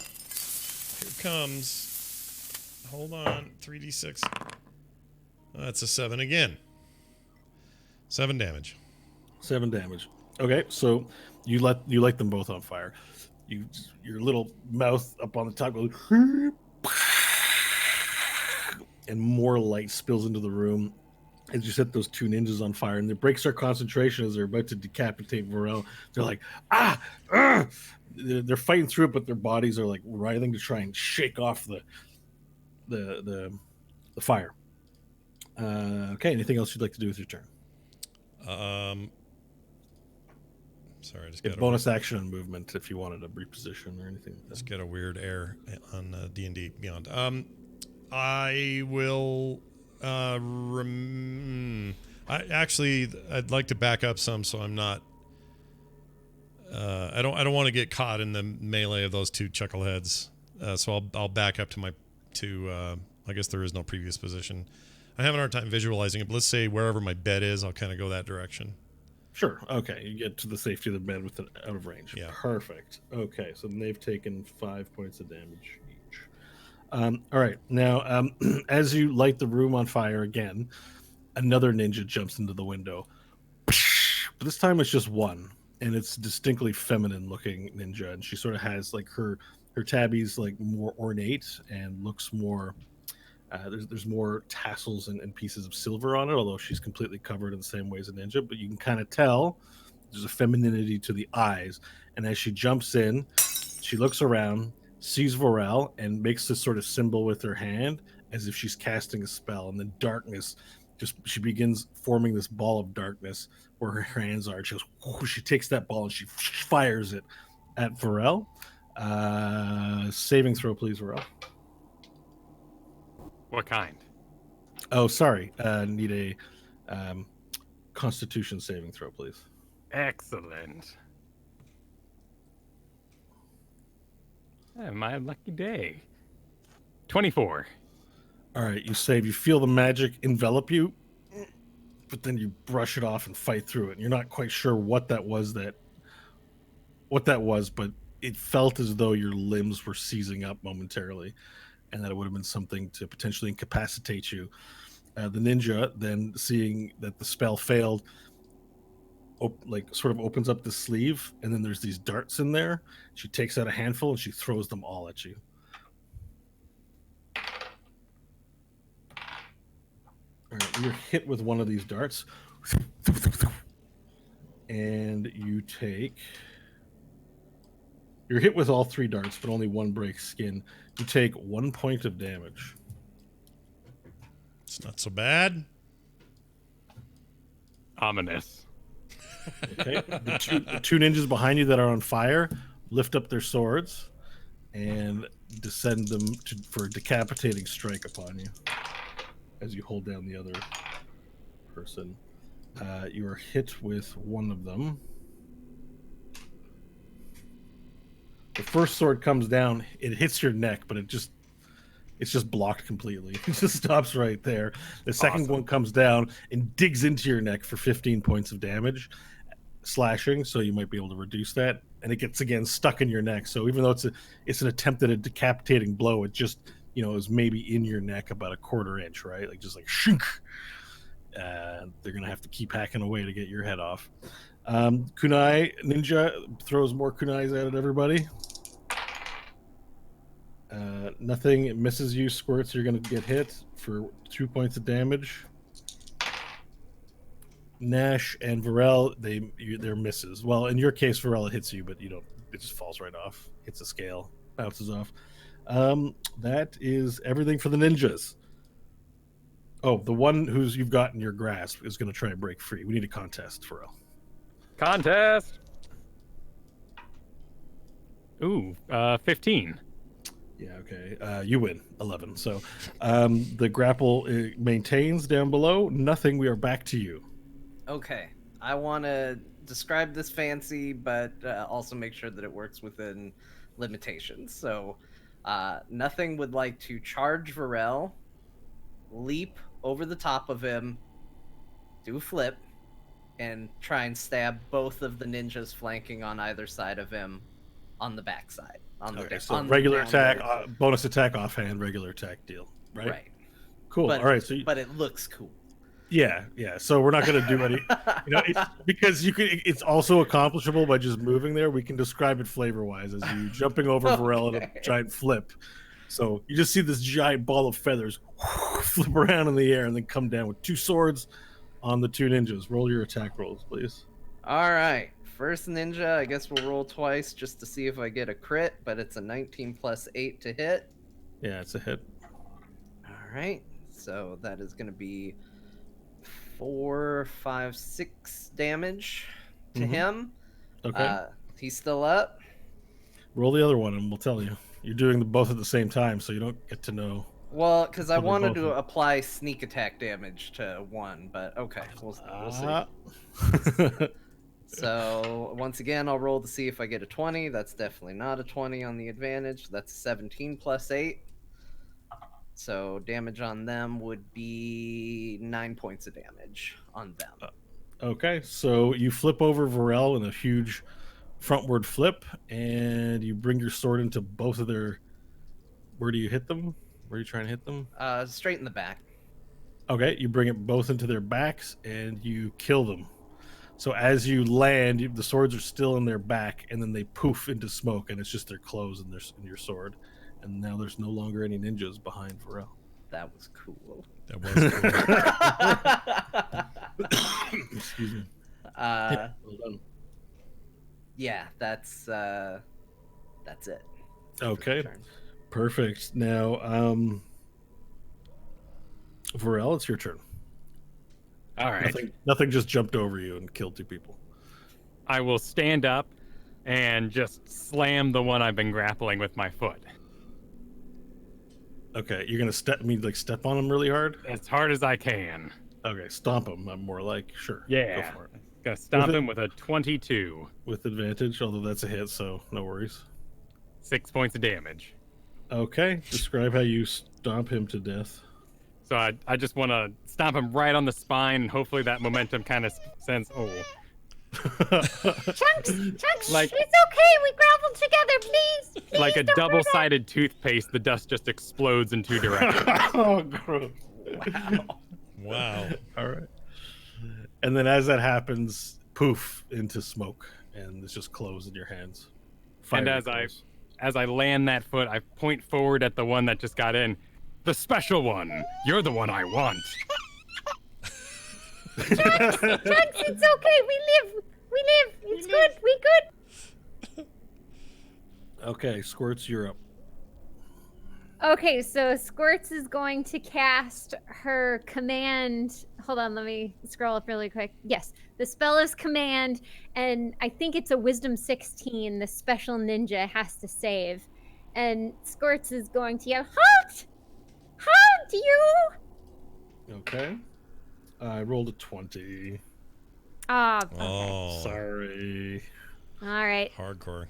Here comes. Hold on. 3d6. That's a 7 again. 7 damage. 7 damage. Okay, so you light them both on fire. Your little mouth up on the top goes, and more light spills into the room as you set those 2 ninjas on fire, and it breaks their concentration as they're about to decapitate Varel. They're like, They're fighting through it, but their bodies are like writhing to try and shake off the fire. Okay, anything else you'd like to do with your turn? Sorry, I just got bonus action and movement if you wanted to reposition or anything like that. Just get a weird air on D&D Beyond. I will. I'd like to back up some, so I'm not. I don't want to get caught in the melee of those 2 chuckleheads. So I'll back up to my I guess there is no previous position. I have a hard time visualizing it, but let's say wherever my bed is, I'll kind of go that direction. Sure. Okay. You get to the safety of the bed with it out of range. Yeah. Perfect. Okay. So they've taken 5 points of damage each. All right. Now, as you light the room on fire again, another ninja jumps into the window. But this time it's just one, and it's distinctly feminine looking ninja, and she sort of has like her tabby's like more ornate and looks more. There's more tassels and pieces of silver on it, although she's completely covered in the same way as a ninja. But you can kind of tell there's a femininity to the eyes. And as she jumps in, she looks around, sees Varel, and makes this sort of symbol with her hand as if she's casting a spell. And then darkness, she begins forming this ball of darkness where her hands are. She takes that ball and she fires it at Varel. Saving throw, please, Varel. What kind? Oh, sorry. Need a Constitution saving throw, please. Excellent. My lucky day. 24. All right, you save. You feel the magic envelop you, but then you brush it off and fight through it. You're not quite sure what that was, but it felt as though your limbs were seizing up momentarily, and that it would have been something to potentially incapacitate you. The ninja, then seeing that the spell failed, sort of opens up the sleeve, and then there's these darts in there. She takes out a handful and she throws them all at you. All right, you're hit with one of these darts. And you take. You're hit with all 3 darts, but only one breaks skin. You take 1 point of damage. It's not so bad. Ominous. Okay. The two ninjas behind you that are on fire lift up their swords and descend them for a decapitating strike upon you as you hold down the other person. You are hit with one of them. The first sword comes down, it hits your neck, but it's just blocked completely. It just stops right there. The second one comes down and digs into your neck for 15 points of damage, slashing, so you might be able to reduce that. And it gets again stuck in your neck. So even though it's an attempt at a decapitating blow, it just is maybe in your neck about a quarter inch, right? Like just like shink. They're gonna have to keep hacking away to get your head off. Kunai ninja throws more kunais at everybody. Nothing. It misses you. Squirts. You're going to get hit for 2 points of damage. Nash and Varel, they're misses. Well, in your case, Varel, it hits you, but it just falls right off. Hits a scale, bounces off. That is everything for the ninjas. Oh, the one you've got in your grasp is going to try and break free. We need a contest, Varel. Contest. Ooh, 15. Yeah, okay. You win 11. So the grapple maintains down below. Nothing. We are back to you. Okay. I want to describe this fancy, but also make sure that it works within limitations. So Nothing would like to charge Varel, leap over the top of him, do a flip, and try and stab both of the ninjas flanking on either side of him on the backside. So regular attack, bonus attack, offhand, regular attack deal, right? Right. Cool. But, all right. But it looks cool. Yeah. So we're not going to do any, because it's also accomplishable by just moving there. We can describe it flavor-wise as you jumping over Varel in a giant flip. So you just see this giant ball of feathers flip around in the air and then come down with two swords on the two ninjas. Roll your attack rolls, please. All right. First ninja, I guess we'll roll twice just to see if I get a crit, but it's a 19 plus 8 to hit. Yeah, it's a hit. All right. So that is going to be 4, 5, 6 damage to him. Okay. He's still up. Roll the other one and we'll tell you. You're doing them both at the same time, so you don't get to know. Well, because I wanted to both. apply sneak attack damage to one, but okay, we'll see. So once again, I'll roll to see if I get a 20. That's definitely not a 20 on the advantage. That's 17 plus 8. So damage on them would be 9 points of damage on them. Okay, so you flip over Varel in a huge frontward flip, and you bring your sword into both of their... Where do you hit them? Where are you trying to hit them? Straight in the back. Okay, you bring it both into their backs, and you kill them. So as you land, the swords are still in their back, and then they poof into smoke, and it's just their clothes and your sword. And now there's no longer any ninjas behind Varel. That was cool. That was cool. Excuse me. Well done. Yeah, that's it. Okay, perfect. Now, Varel, it's your turn. All right. Nothing just jumped over you and killed two people. I will stand up and just slam the one I've been grappling with my foot. Okay, you're gonna step on him really hard? As hard as I can. Okay, stomp him. I'm more like, sure. Yeah. Go for it. Gonna stomp him with a 22. With advantage, although that's a hit, so no worries. 6 points of damage. Okay, describe how you stomp him to death. So I just want to stomp him right on the spine, and hopefully that momentum kind of sends... Oh. Chunks, Like- it's okay. We grappled together, please. Please Like a don't hurt us. double-sided toothpaste, the dust just explodes in two directions. Oh, gross. Wow. All right. And then as that happens, poof, into smoke, and it's just closed in your hands. And Fiery as I land that foot, I point forward at the one that just got in. The special one. You're the one I want. Trunks, it's okay. We live. It's good. We good. Okay, Squirts, you're up. Okay, so Squirts is going to cast her command. Hold on, let me scroll up really quick. Yes, the spell is command, and I think it's a Wisdom 16. The special ninja has to save, and Squirts is going to yell, "Halt! Halt, you!" Okay. I rolled a 20. Ah, okay. Oh, Sorry. All right. hardcore.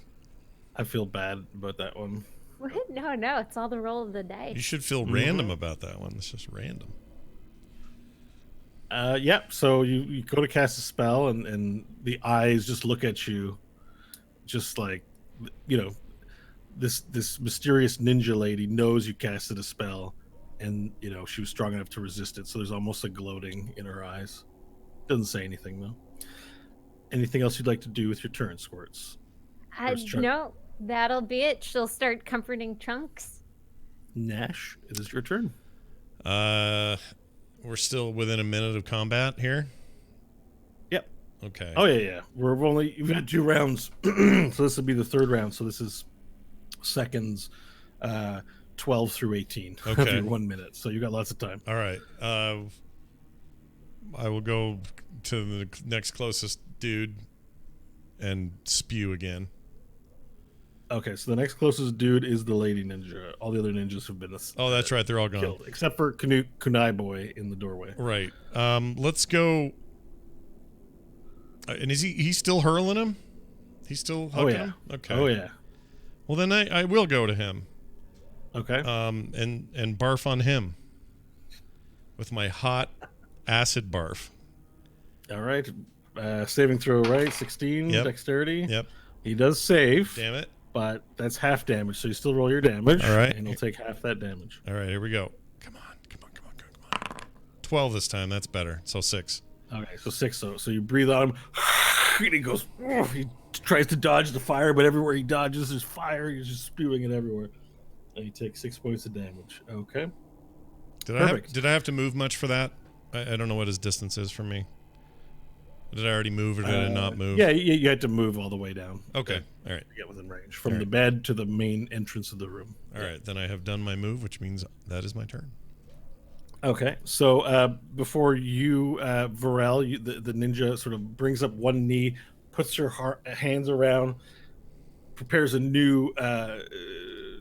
I feel bad about that one. What? No, it's all the roll of the dice. You should feel random about that one. It's just random. Yep. So you go to cast a spell, and the eyes just look at you, just like, this mysterious ninja lady knows you casted a spell, and she was strong enough to resist it. So there's almost a gloating in her eyes. Doesn't say anything though. Anything else you'd like to do with your turn, Squirts? No, that'll be it. She'll start comforting Trunks. Nash, it is your turn. We're still within a minute of combat here. Yep. Okay. Oh yeah. You've had 2 rounds, so this will be the 3rd round. So this is seconds, 12 through 18 of Okay. your 1 minute. So you got lots of time. All right. I will go to the next closest dude and spew again. Okay, so the next closest dude is the lady ninja. All the other ninjas have been Oh, that's right. They're all gone. killed, except for Kunai Boy in the doorway. Right. Let's go. And is he's still hurling him? He's still hucking him? Okay. Oh yeah. Well, then I will go to him. Okay. And barf on him with my hot acid barf. All right. Saving throw, right? 16 Yep. dexterity. Yep. He does save. Damn it. But that's half damage, so you still roll your damage. All right. And he'll take half that damage. All right, here we go. Come on. 12 this time. That's better. So 6. Okay, so 6. So you breathe on him, and he goes. He tries to dodge the fire, but everywhere he dodges, there's fire. He's just spewing it everywhere. And he takes 6 points of damage. Okay. Did I have to move much for that? I don't know what his distance is from me. Did I already move or did I not move? Yeah, you had to move all the way down. Okay. All right. To get within range from the bed to the main entrance of the room. All right. Then I have done my move, which means that is my turn. Okay, so before you, Varel, the ninja sort of brings up one knee, puts her hands around, prepares a new,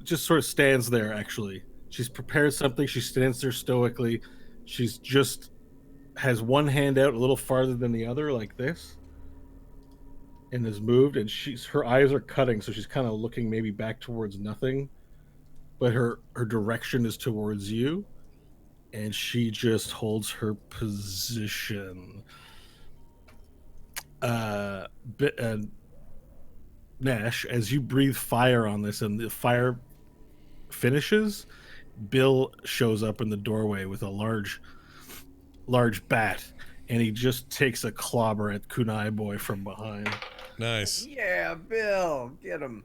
just sort of stands there, actually. She's prepared something. She stands there stoically. She's just has one hand out a little farther than the other, like this, and has moved, and her eyes are cutting, so she's kind of looking maybe back towards nothing, but her direction is towards you. And she just holds her position. Nash, as you breathe fire on this and the fire finishes, Bill shows up in the doorway with a large bat, and he just takes a clobber at Kunai Boy from behind. Nice. Yeah, Bill, get him.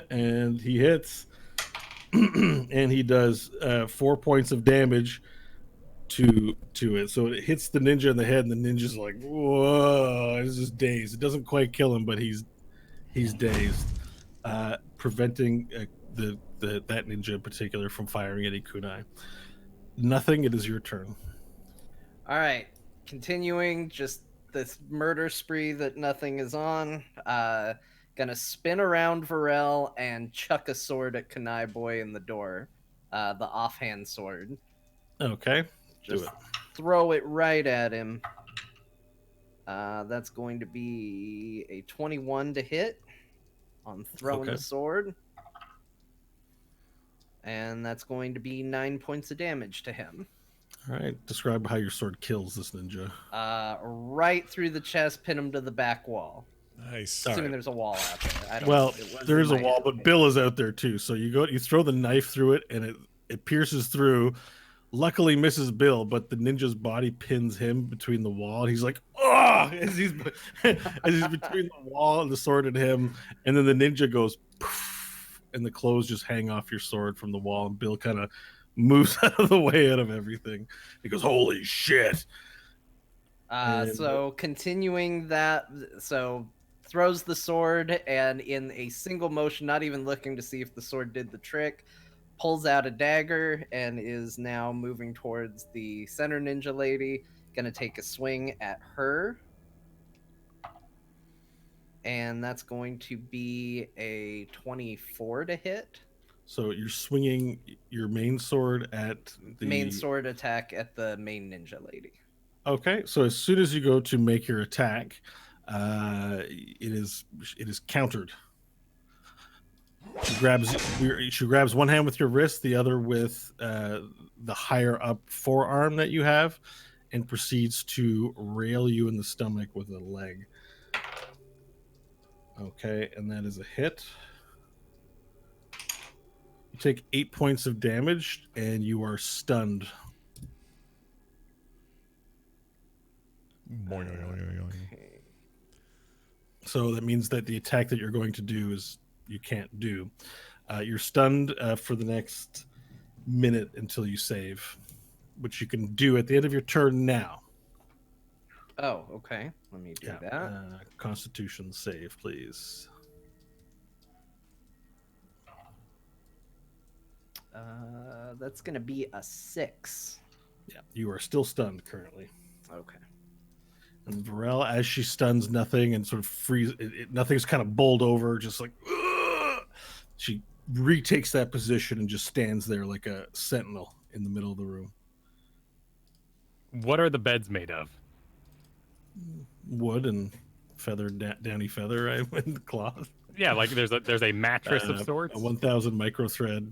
And he hits. And he does 4 points of damage to it. So it hits the ninja in the head, and the ninja's like, whoa, he's just dazed. It doesn't quite kill him, but he's dazed, preventing that ninja in particular from firing any kunai. Nothing. It is your turn. All right, continuing just this murder spree that nothing is on. Gonna spin around Varel and chuck a sword at Kunai Boy in the door. The offhand sword. Okay. Just do it. throw it right at him. That's going to be a 21 to hit on throwing the sword. And that's going to be 9 points of damage to him. All right. Describe how your sword kills this ninja. Right through the chest, pin him to the back wall. Nice. Assuming there's a wall out there. There is a wall, but Bill is out there too. So you throw the knife through it, and it pierces through. Luckily, misses Bill, but the ninja's body pins him between the wall. And he's like, "Oh!" as he's between the wall and the sword and him. And then the ninja goes, poof, and the clothes just hang off your sword from the wall. And Bill kind of moves out of the way out of everything. He goes, "Holy shit!" And So continuing that, so throws the sword and in a single motion, not even looking to see if the sword did the trick, pulls out a dagger and is now moving towards the center ninja lady. Gonna take a swing at her. And that's going to be a 24 to hit. so you're swinging your main sword at the Main sword attack at the main ninja lady. Okay, so as soon as you go to make your attack, it is countered. She grabs one hand with your wrist, the other with the higher up forearm that you have, and proceeds to rail you in the stomach with a leg. Okay, and that is a hit. You take 8 points of damage, and you are stunned. Okay. So that means that the attack that you're going to do is you can't do. You're stunned for the next minute until you save, which you can do at the end of your turn now. Oh, okay. Let me do that. Constitution save, please. That's gonna be a 6. Yeah, you are still stunned currently. Okay. And Varel, as she stuns nothing and sort of nothing's kind of bowled over, just like "Ugh!" She retakes that position and just stands there like a sentinel in the middle of the room. What are the beds made of? Wood and downy feather, and cloth. Yeah, like there's a mattress of sorts. A 1,000 micro thread.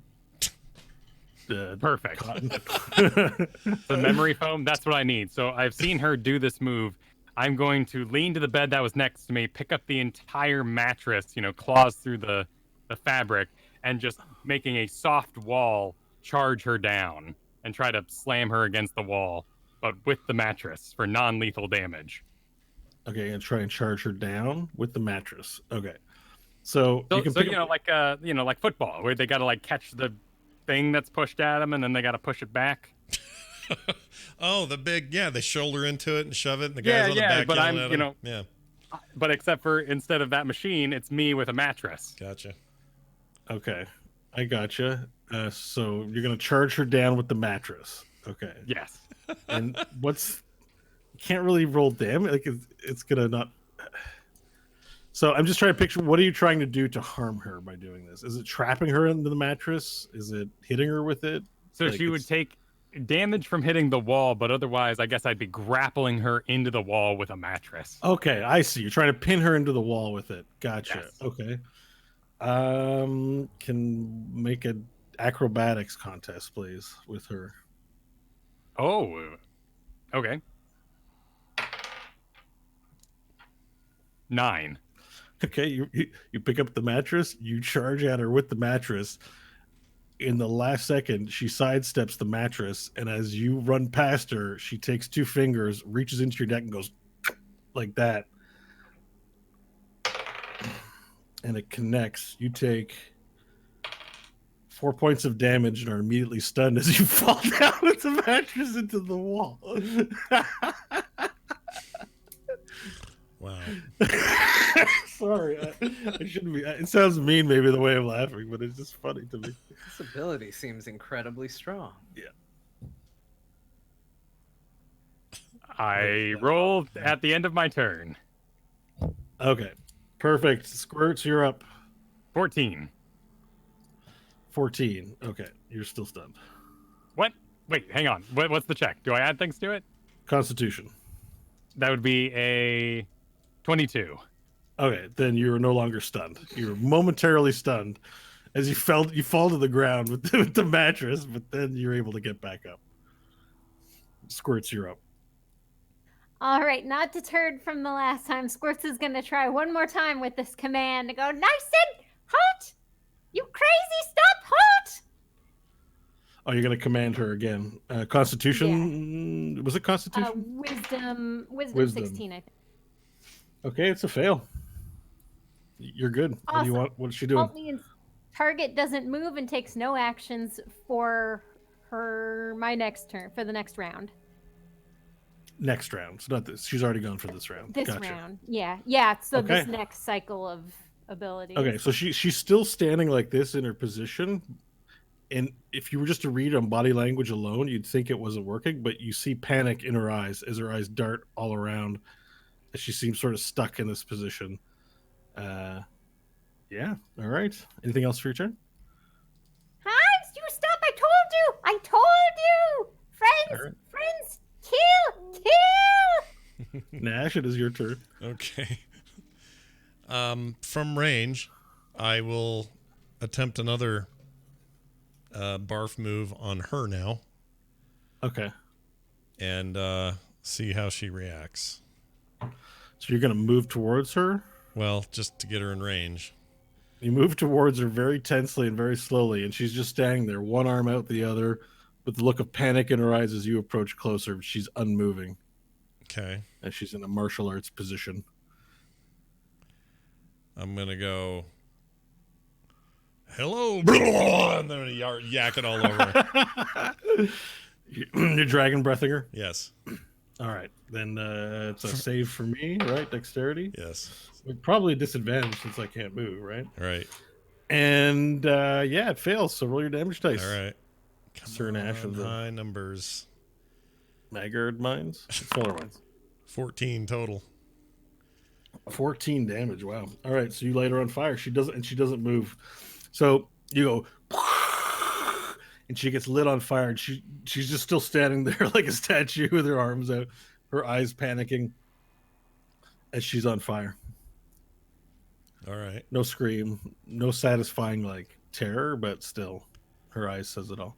Perfect. Cotton. The memory foam, that's what I need. So I've seen her do this move. I'm going to lean to the bed that was next to me, pick up the entire mattress, claws through the fabric, and just making a soft wall charge her down and try to slam her against the wall, but with the mattress for non-lethal damage. Okay, and try and charge her down with the mattress. Okay, so So, you can so pick up... like football, where they got to like catch the thing that's pushed at them, and then they got to push it back. Oh, they shoulder into it and shove it, and the guys on the back but yelling I'm, at them. Yeah, but except for instead of that machine, it's me with a mattress. gotcha. Okay, I gotcha. So you're gonna charge her down with the mattress. Okay. Yes. And you can't really roll damage. Like it's gonna not. So I'm just trying to picture, what are you trying to do to harm her by doing this? Is it trapping her into the mattress? Is it hitting her with it? So Like, she would take damage from hitting the wall, but otherwise, I guess I'd be grappling her into the wall with a mattress. Okay, I see. You're trying to pin her into the wall with it. Gotcha. Yes. Okay. Can make an acrobatics contest, please, with her. Oh, okay. 9. Okay, you pick up the mattress, you charge at her with the mattress. In the last second, she sidesteps the mattress, and as you run past her, she takes 2 fingers, reaches into your neck, and goes like that. And it connects. You take 4 points of damage and are immediately stunned as you fall down with the mattress into the wall. Wow. Sorry, I shouldn't be. It sounds mean, maybe, the way I'm laughing, but it's just funny to me. This ability seems incredibly strong. Yeah. I rolled at the end of my turn. Okay. Perfect. Squirts, you're up. 14. 14. Okay. You're still stunned. What? Wait, hang on. What's the check? Do I add things to it? Constitution. That would be a 22. Okay, then you're no longer stunned. You're momentarily stunned as you fall to the ground with the mattress, but then you're able to get back up. Squirts, you're up. All right, not deterred from the last time, Squirts is going to try one more time with this command to go, nice and hot! You crazy, stop hot! Oh, you're going to command her again. Constitution? Yeah. Was it Constitution? Wisdom 16, I think. Okay, it's a fail. You're good. Awesome. What do you want? What's she doing? Target doesn't move and takes no actions for my next turn, for the next round. Next round. So not this. She's already gone for this round. This Gotcha. round. Yeah. So this Okay. next cycle of abilities. Okay, so she's still standing like this in her position, and if you were just to read on body language alone, you'd think it wasn't working. But you see panic in her eyes as her eyes dart all around, as she seems sort of stuck in this position. Yeah. All right. Anything else for your turn? Hans, you stop! I told you! Friends, All right. friends, kill! Nash, it is your turn. Okay. From range, I will attempt another barf move on her now Okay. and see how she reacts. So you're going to move towards her. Well, just to get her in range. You move towards her very tensely and very slowly, and she's just standing there, one arm out the other, with the look of panic in her eyes as you approach closer. She's unmoving, Okay. as she's in a martial arts position. I'm going to go, hello, and then yak it all over. You're dragon breathing her? Yes. All right. Then it's a save for me, right? Dexterity? Yes. Probably a disadvantage since I can't move, right? All right. And yeah, it fails. So roll your damage dice. All right. Sir Nash of the High numbers. Maggard mines. Smaller mines. 14 total. 14 damage. Wow. All right. So you light her on fire. She doesn't move. So you go, and she gets lit on fire. And she's just still standing there like a statue with her arms out, her eyes panicking as she's on fire. All right. No scream, no satisfying like terror, but still, her eyes says it all.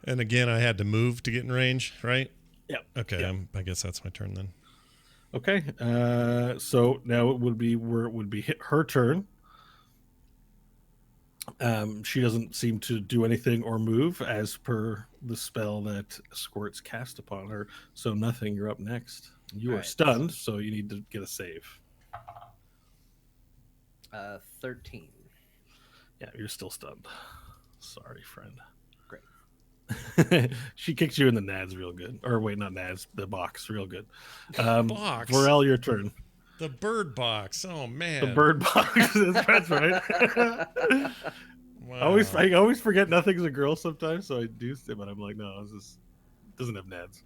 And again, I had to move to get in range, right? Yep. Okay. Yep. I guess that's my turn then. Okay. So now it would be her turn. She doesn't seem to do anything or move as per the spell that Squirt's cast upon her. So nothing. You're up next. You are Right. stunned, so you need to get a save. 13. Yeah, you're still stunned. Sorry, friend. Great. She kicked you in the nads real good. Or wait, not nads, the box real good. Box? Vorel, your turn. The bird box. Oh, man. The bird box. That's right. Wow. I always forget nothing's a girl sometimes, so I do say, but I'm like, no, this doesn't have nads.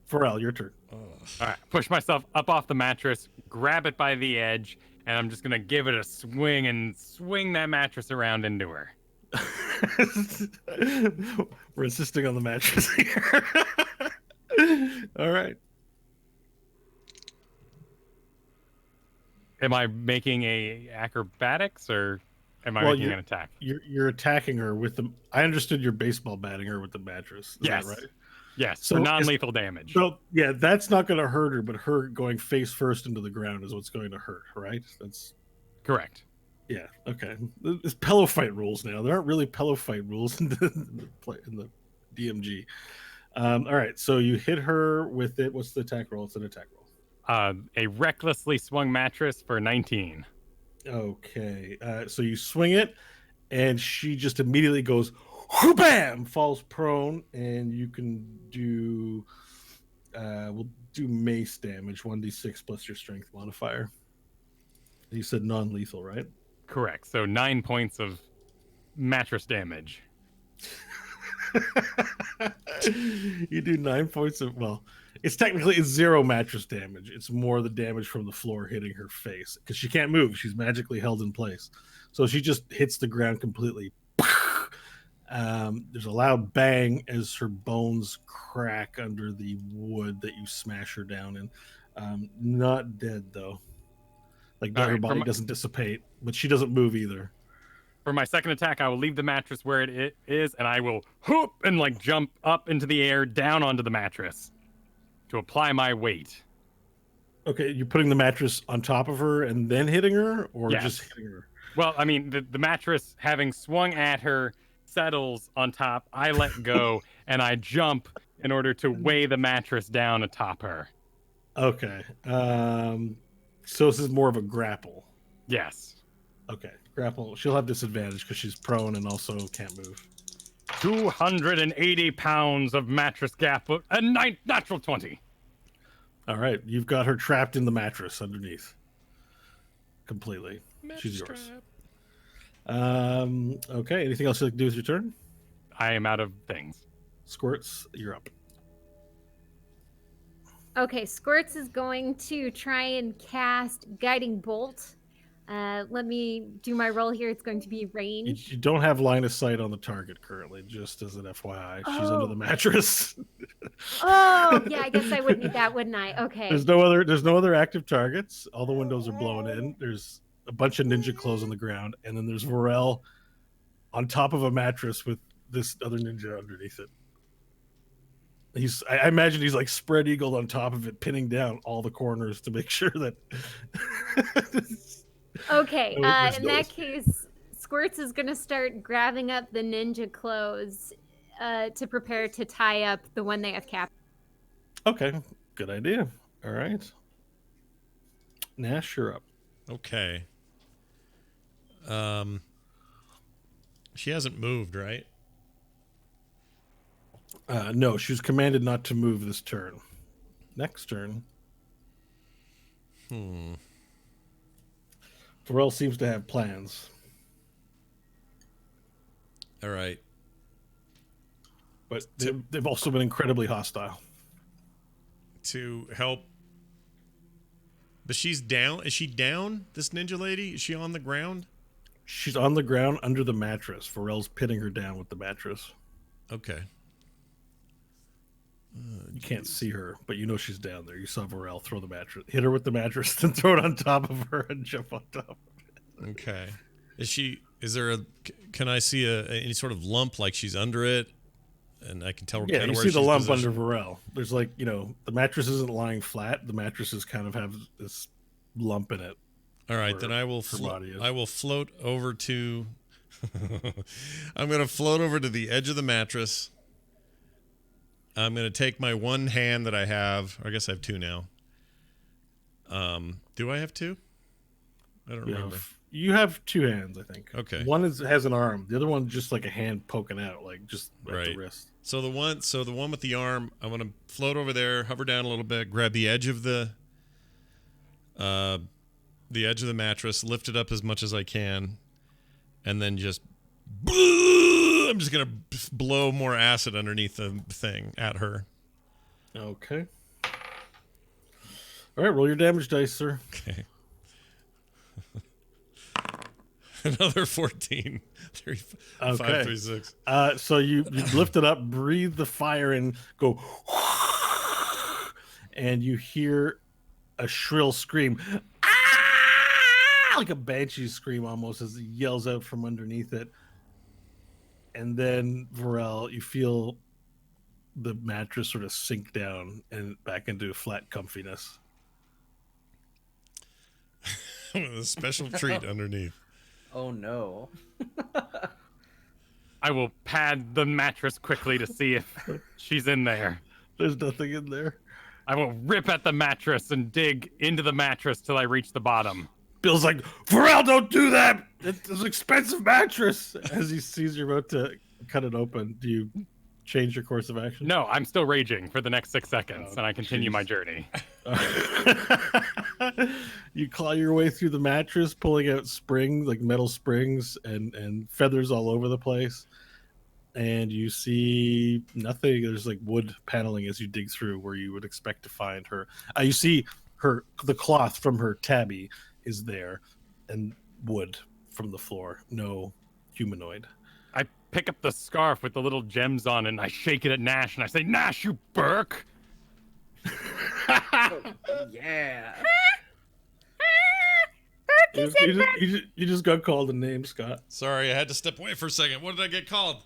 Vorel, your turn. Ugh. All right, push myself up off the mattress, grab it by the edge, and I'm just gonna give it a swing and swing that mattress around into her. We're insisting on the mattress here. All right. Am I making a acrobatics or am I Well, making an attack? You're attacking her with the. I understood you're baseball batting her with the mattress. Is Yes. that right? Yes, So for is- non-lethal damage. So yeah, that's not going to hurt her, but her going face first into the ground is what's going to hurt, right? That's Correct. yeah. Okay. It's pillow fight rules now. There aren't really pillow fight rules in the DMG. All right. So you hit her with it. What's the attack roll? It's an attack roll. A recklessly swung mattress for 19. Okay. So you swing it, and she just immediately goes, bam, falls prone, and you can do. We'll do mace damage, 1d6 plus your strength modifier. You said non-lethal, right? Correct. So 9 points of mattress damage. You do 9 points of it's 0 mattress damage. It's more the damage from the floor hitting her face because she can't move. She's magically held in place, so she just hits the ground completely. There's a loud bang as her bones crack under the wood that you smash her down in. Not dead though. Like All her right, body doesn't dissipate, but she doesn't move either. For my second attack, I will leave the mattress where it is, and I will whoop and like jump up into the air down onto the mattress to apply my weight. Okay, you're putting the mattress on top of her and then hitting her, or Yes. just hitting her? Well, I mean, the mattress having swung at her settles on top. I let go and I jump in order to weigh the mattress down atop her. Okay. So this is more of a grapple. Yes. Okay, grapple. She'll have disadvantage because she's prone and also can't move. 280 pounds of mattress gap, a natural 20. All right, you've got her trapped in the mattress underneath. Completely. She's yours. Trap. Okay, anything else you'd like to do with your turn? I am out of things. Squirts, you're up. Okay, Squirts is going to try and cast Guiding Bolt. Let me do my roll here. It's going to be range. You don't have line of sight on the target currently, just as an FYI. She's under the Oh. mattress. Oh, yeah, I guess I would need that, wouldn't I? Okay. There's no other active targets. All the windows are blown in. There's a bunch of ninja clothes on the ground, and then there's Varel on top of a mattress with this other ninja underneath it. I imagine he's like spread eagled on top of it, pinning down all the corners to make sure that. Okay, There's in no that escape. case, Squirts is going to start grabbing up the ninja clothes to prepare to tie up the one they have captured. Okay, good idea. All right, Nash, you're up. Okay. She hasn't moved, right? No, she was commanded not to move this turn. Next turn, Varel seems to have plans, All right. but they've also been incredibly hostile. To help. But she's down. Is she down? This ninja lady? Is she on the ground? She's on the ground under the mattress. Varel's pinning her down with the mattress. Okay. You can't see her, but you know she's down there. You saw Varel throw the mattress, hit her with the mattress, then throw it on top of her and jump on top. Okay. Can I see any sort of lump like she's under it? And I can tell Yeah, kind you of where see the she's lump positioned. under Varel. There's like, the mattress isn't lying flat. The mattresses kind of have this lump in it. All right, where then I will her body is. I will float over to I'm going to float over to the edge of the mattress. I'm going to take my one hand that I have. Or I guess I have two now. Do I have two? I don't remember. You have two hands, I think. Okay. One has an arm. The other one just like a hand poking out, like just at the Right. wrist. So the one with the arm, I'm going to float over there, hover down a little bit, grab the edge of the mattress, lift it up as much as I can, and then I'm just gonna blow more acid underneath the thing at her. Okay. All right, roll your damage dice, sir. Okay. Another 14. 5, 3, 6. So you lift it up, breathe the fire in, go, and you hear a shrill scream, like a banshee scream almost, as it yells out from underneath it. And then, Varel, you feel the mattress sort of sink down and back into flat comfiness. With a special treat underneath. Oh no. I will pad the mattress quickly to see if she's in there. There's nothing in there. I will rip at the mattress and dig into the mattress till I reach the bottom. Bill's like, Varel, don't do that! It's an expensive mattress! As he sees you're about to cut it open, do you change your course of action? No, I'm still raging for the next 6 seconds, Oh, and I continue jeez. my journey. You claw your way through the mattress, pulling out springs, like metal springs, and feathers all over the place. And you see nothing. There's like wood paneling as you dig through where you would expect to find her. You see the cloth from her tabby is there, and wood from the floor. No humanoid. I pick up the scarf with the little gems on it, and I shake it at Nash, and I say, Nash, you Burke! Yeah. You just got called a name, Scott. Sorry, I had to step away for a second. What did I get called?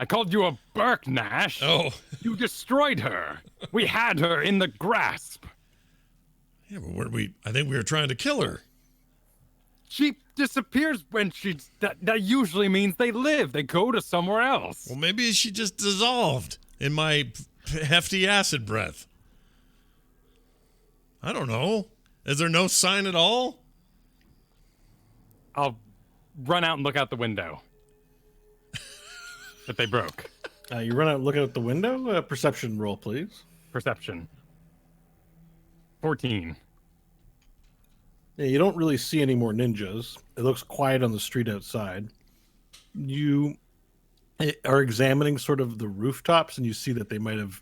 I called you a Burke, Nash. Oh. You destroyed her. We had her in the grasp. Yeah, but I think we were trying to kill her. She disappears when that usually means they live. They go to somewhere else. Well, maybe she just dissolved in my hefty acid breath. I don't know. Is there no sign at all? I'll run out and look out the window. That they broke. You run out and look out the window. Perception roll, please. perception. 14. Yeah, you don't really see any more ninjas. It looks quiet on the street outside. You are examining sort of the rooftops, and you see that they might have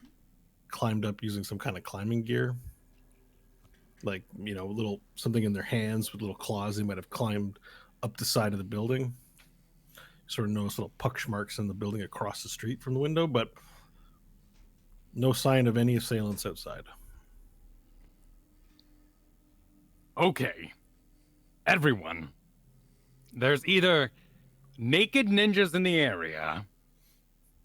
climbed up using some kind of climbing gear. Like, you know, little something in their hands with little claws. They might have climbed up the side of the building. Sort of notice little puck marks in the building across the street from the window, but no sign of any assailants outside. Okay. Everyone. There's either naked ninjas in the area,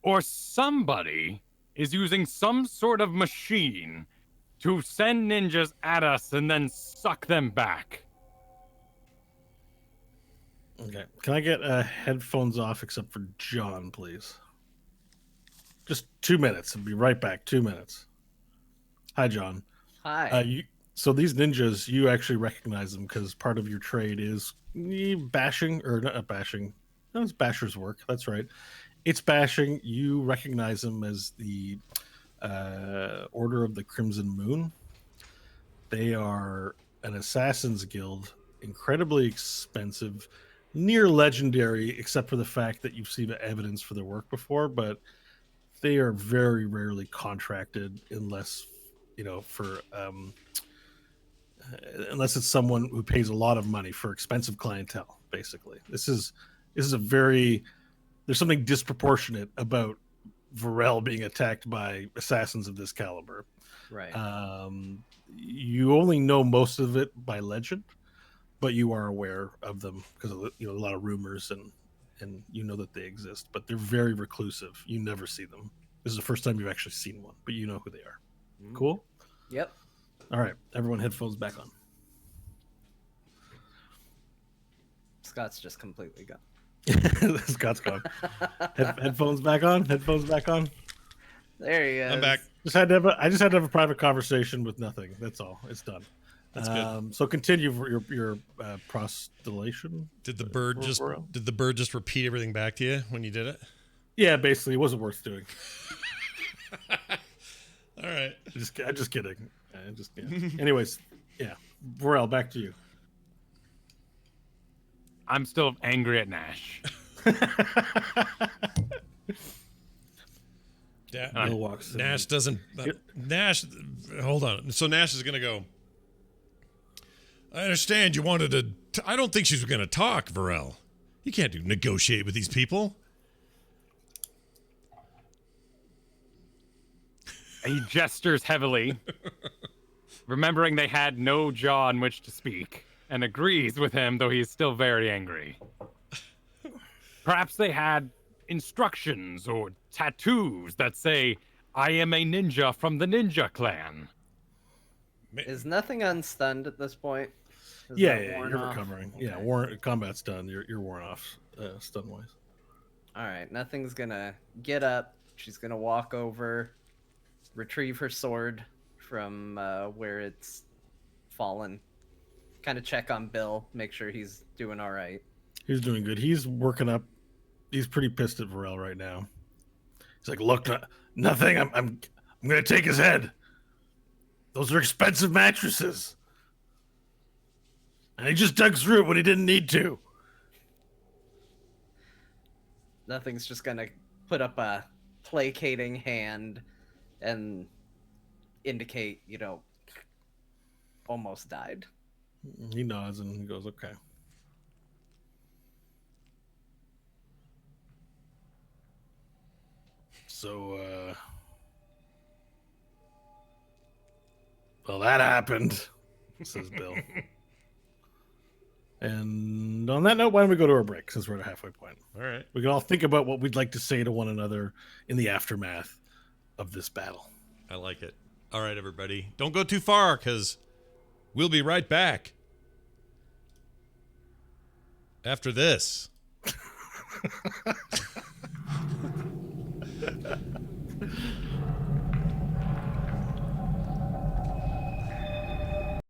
or somebody is using some sort of machine to send ninjas at us and then suck them back. Okay. Can I get headphones off except for John, please? Just 2 minutes. I'll be right back. 2 minutes. Hi, John. Hi. So these ninjas, you actually recognize them because part of your trade is bashing, or not bashing. No, it's basher's work. That's right. It's bashing. You recognize them as the Order of the Crimson Moon. They are an assassin's guild, incredibly expensive, near legendary, except for the fact that you've seen evidence for their work before, but they are very rarely contracted unless, you know, for unless it's someone who pays a lot of money for expensive clientele. Basically, this is a very, there's something disproportionate about Varel being attacked by assassins of this caliber. Right. You only know most of it by legend, but you are aware of them because of, you know, a lot of rumors, and you know that they exist, but they're very reclusive. You never see them. This is the first time you've actually seen one, but you know who they are. Cool. Yep. All right, everyone, headphones back on. Scott's just completely gone. Scott's gone. Headphones back on. Headphones back on. There he is. I'm back. I just had to have a private conversation with nothing. That's all. It's done. That's good. So continue for your prostulation. Did the bird just repeat everything back to you when you did it? Yeah, basically, it wasn't worth doing. All right. I'm just kidding. Anyways, yeah. Varel, back to you. I'm still angry at Nash. Yeah. Bill walks in. Nash doesn't. Nash, hold on. So Nash is going to go. I understand you wanted to. I don't think she's going to talk, Varel. You can't negotiate with these people. He gestures heavily, remembering they had no jaw on which to speak, and agrees with him, though he is still very angry. Perhaps they had instructions or tattoos that say, "I am a ninja from the Ninja Clan." Is nothing unstunned at this point? Yeah, worn you're off? recovering. Okay. Yeah, combat's done. You're worn off, stun wise. All right, nothing's gonna get up. She's gonna walk over, retrieve her sword from where it's fallen. Kind of check on Bill, make sure he's doing all right. He's doing good. He's working up. He's pretty pissed at Varel right now. He's like, "Look, nothing. I'm gonna take his head. Those are expensive mattresses, and he just dug through it when he didn't need to." Nothing's just gonna put up a placating hand and indicate, almost died. He nods and he goes, "Okay." So, well, that happened, says Bill. And on that note, why don't we go to our break since we're at a halfway point? All right. We can all think about what we'd like to say to one another in the aftermath of this battle. I like it. All right, everybody. Don't go too far because we'll be right back after this.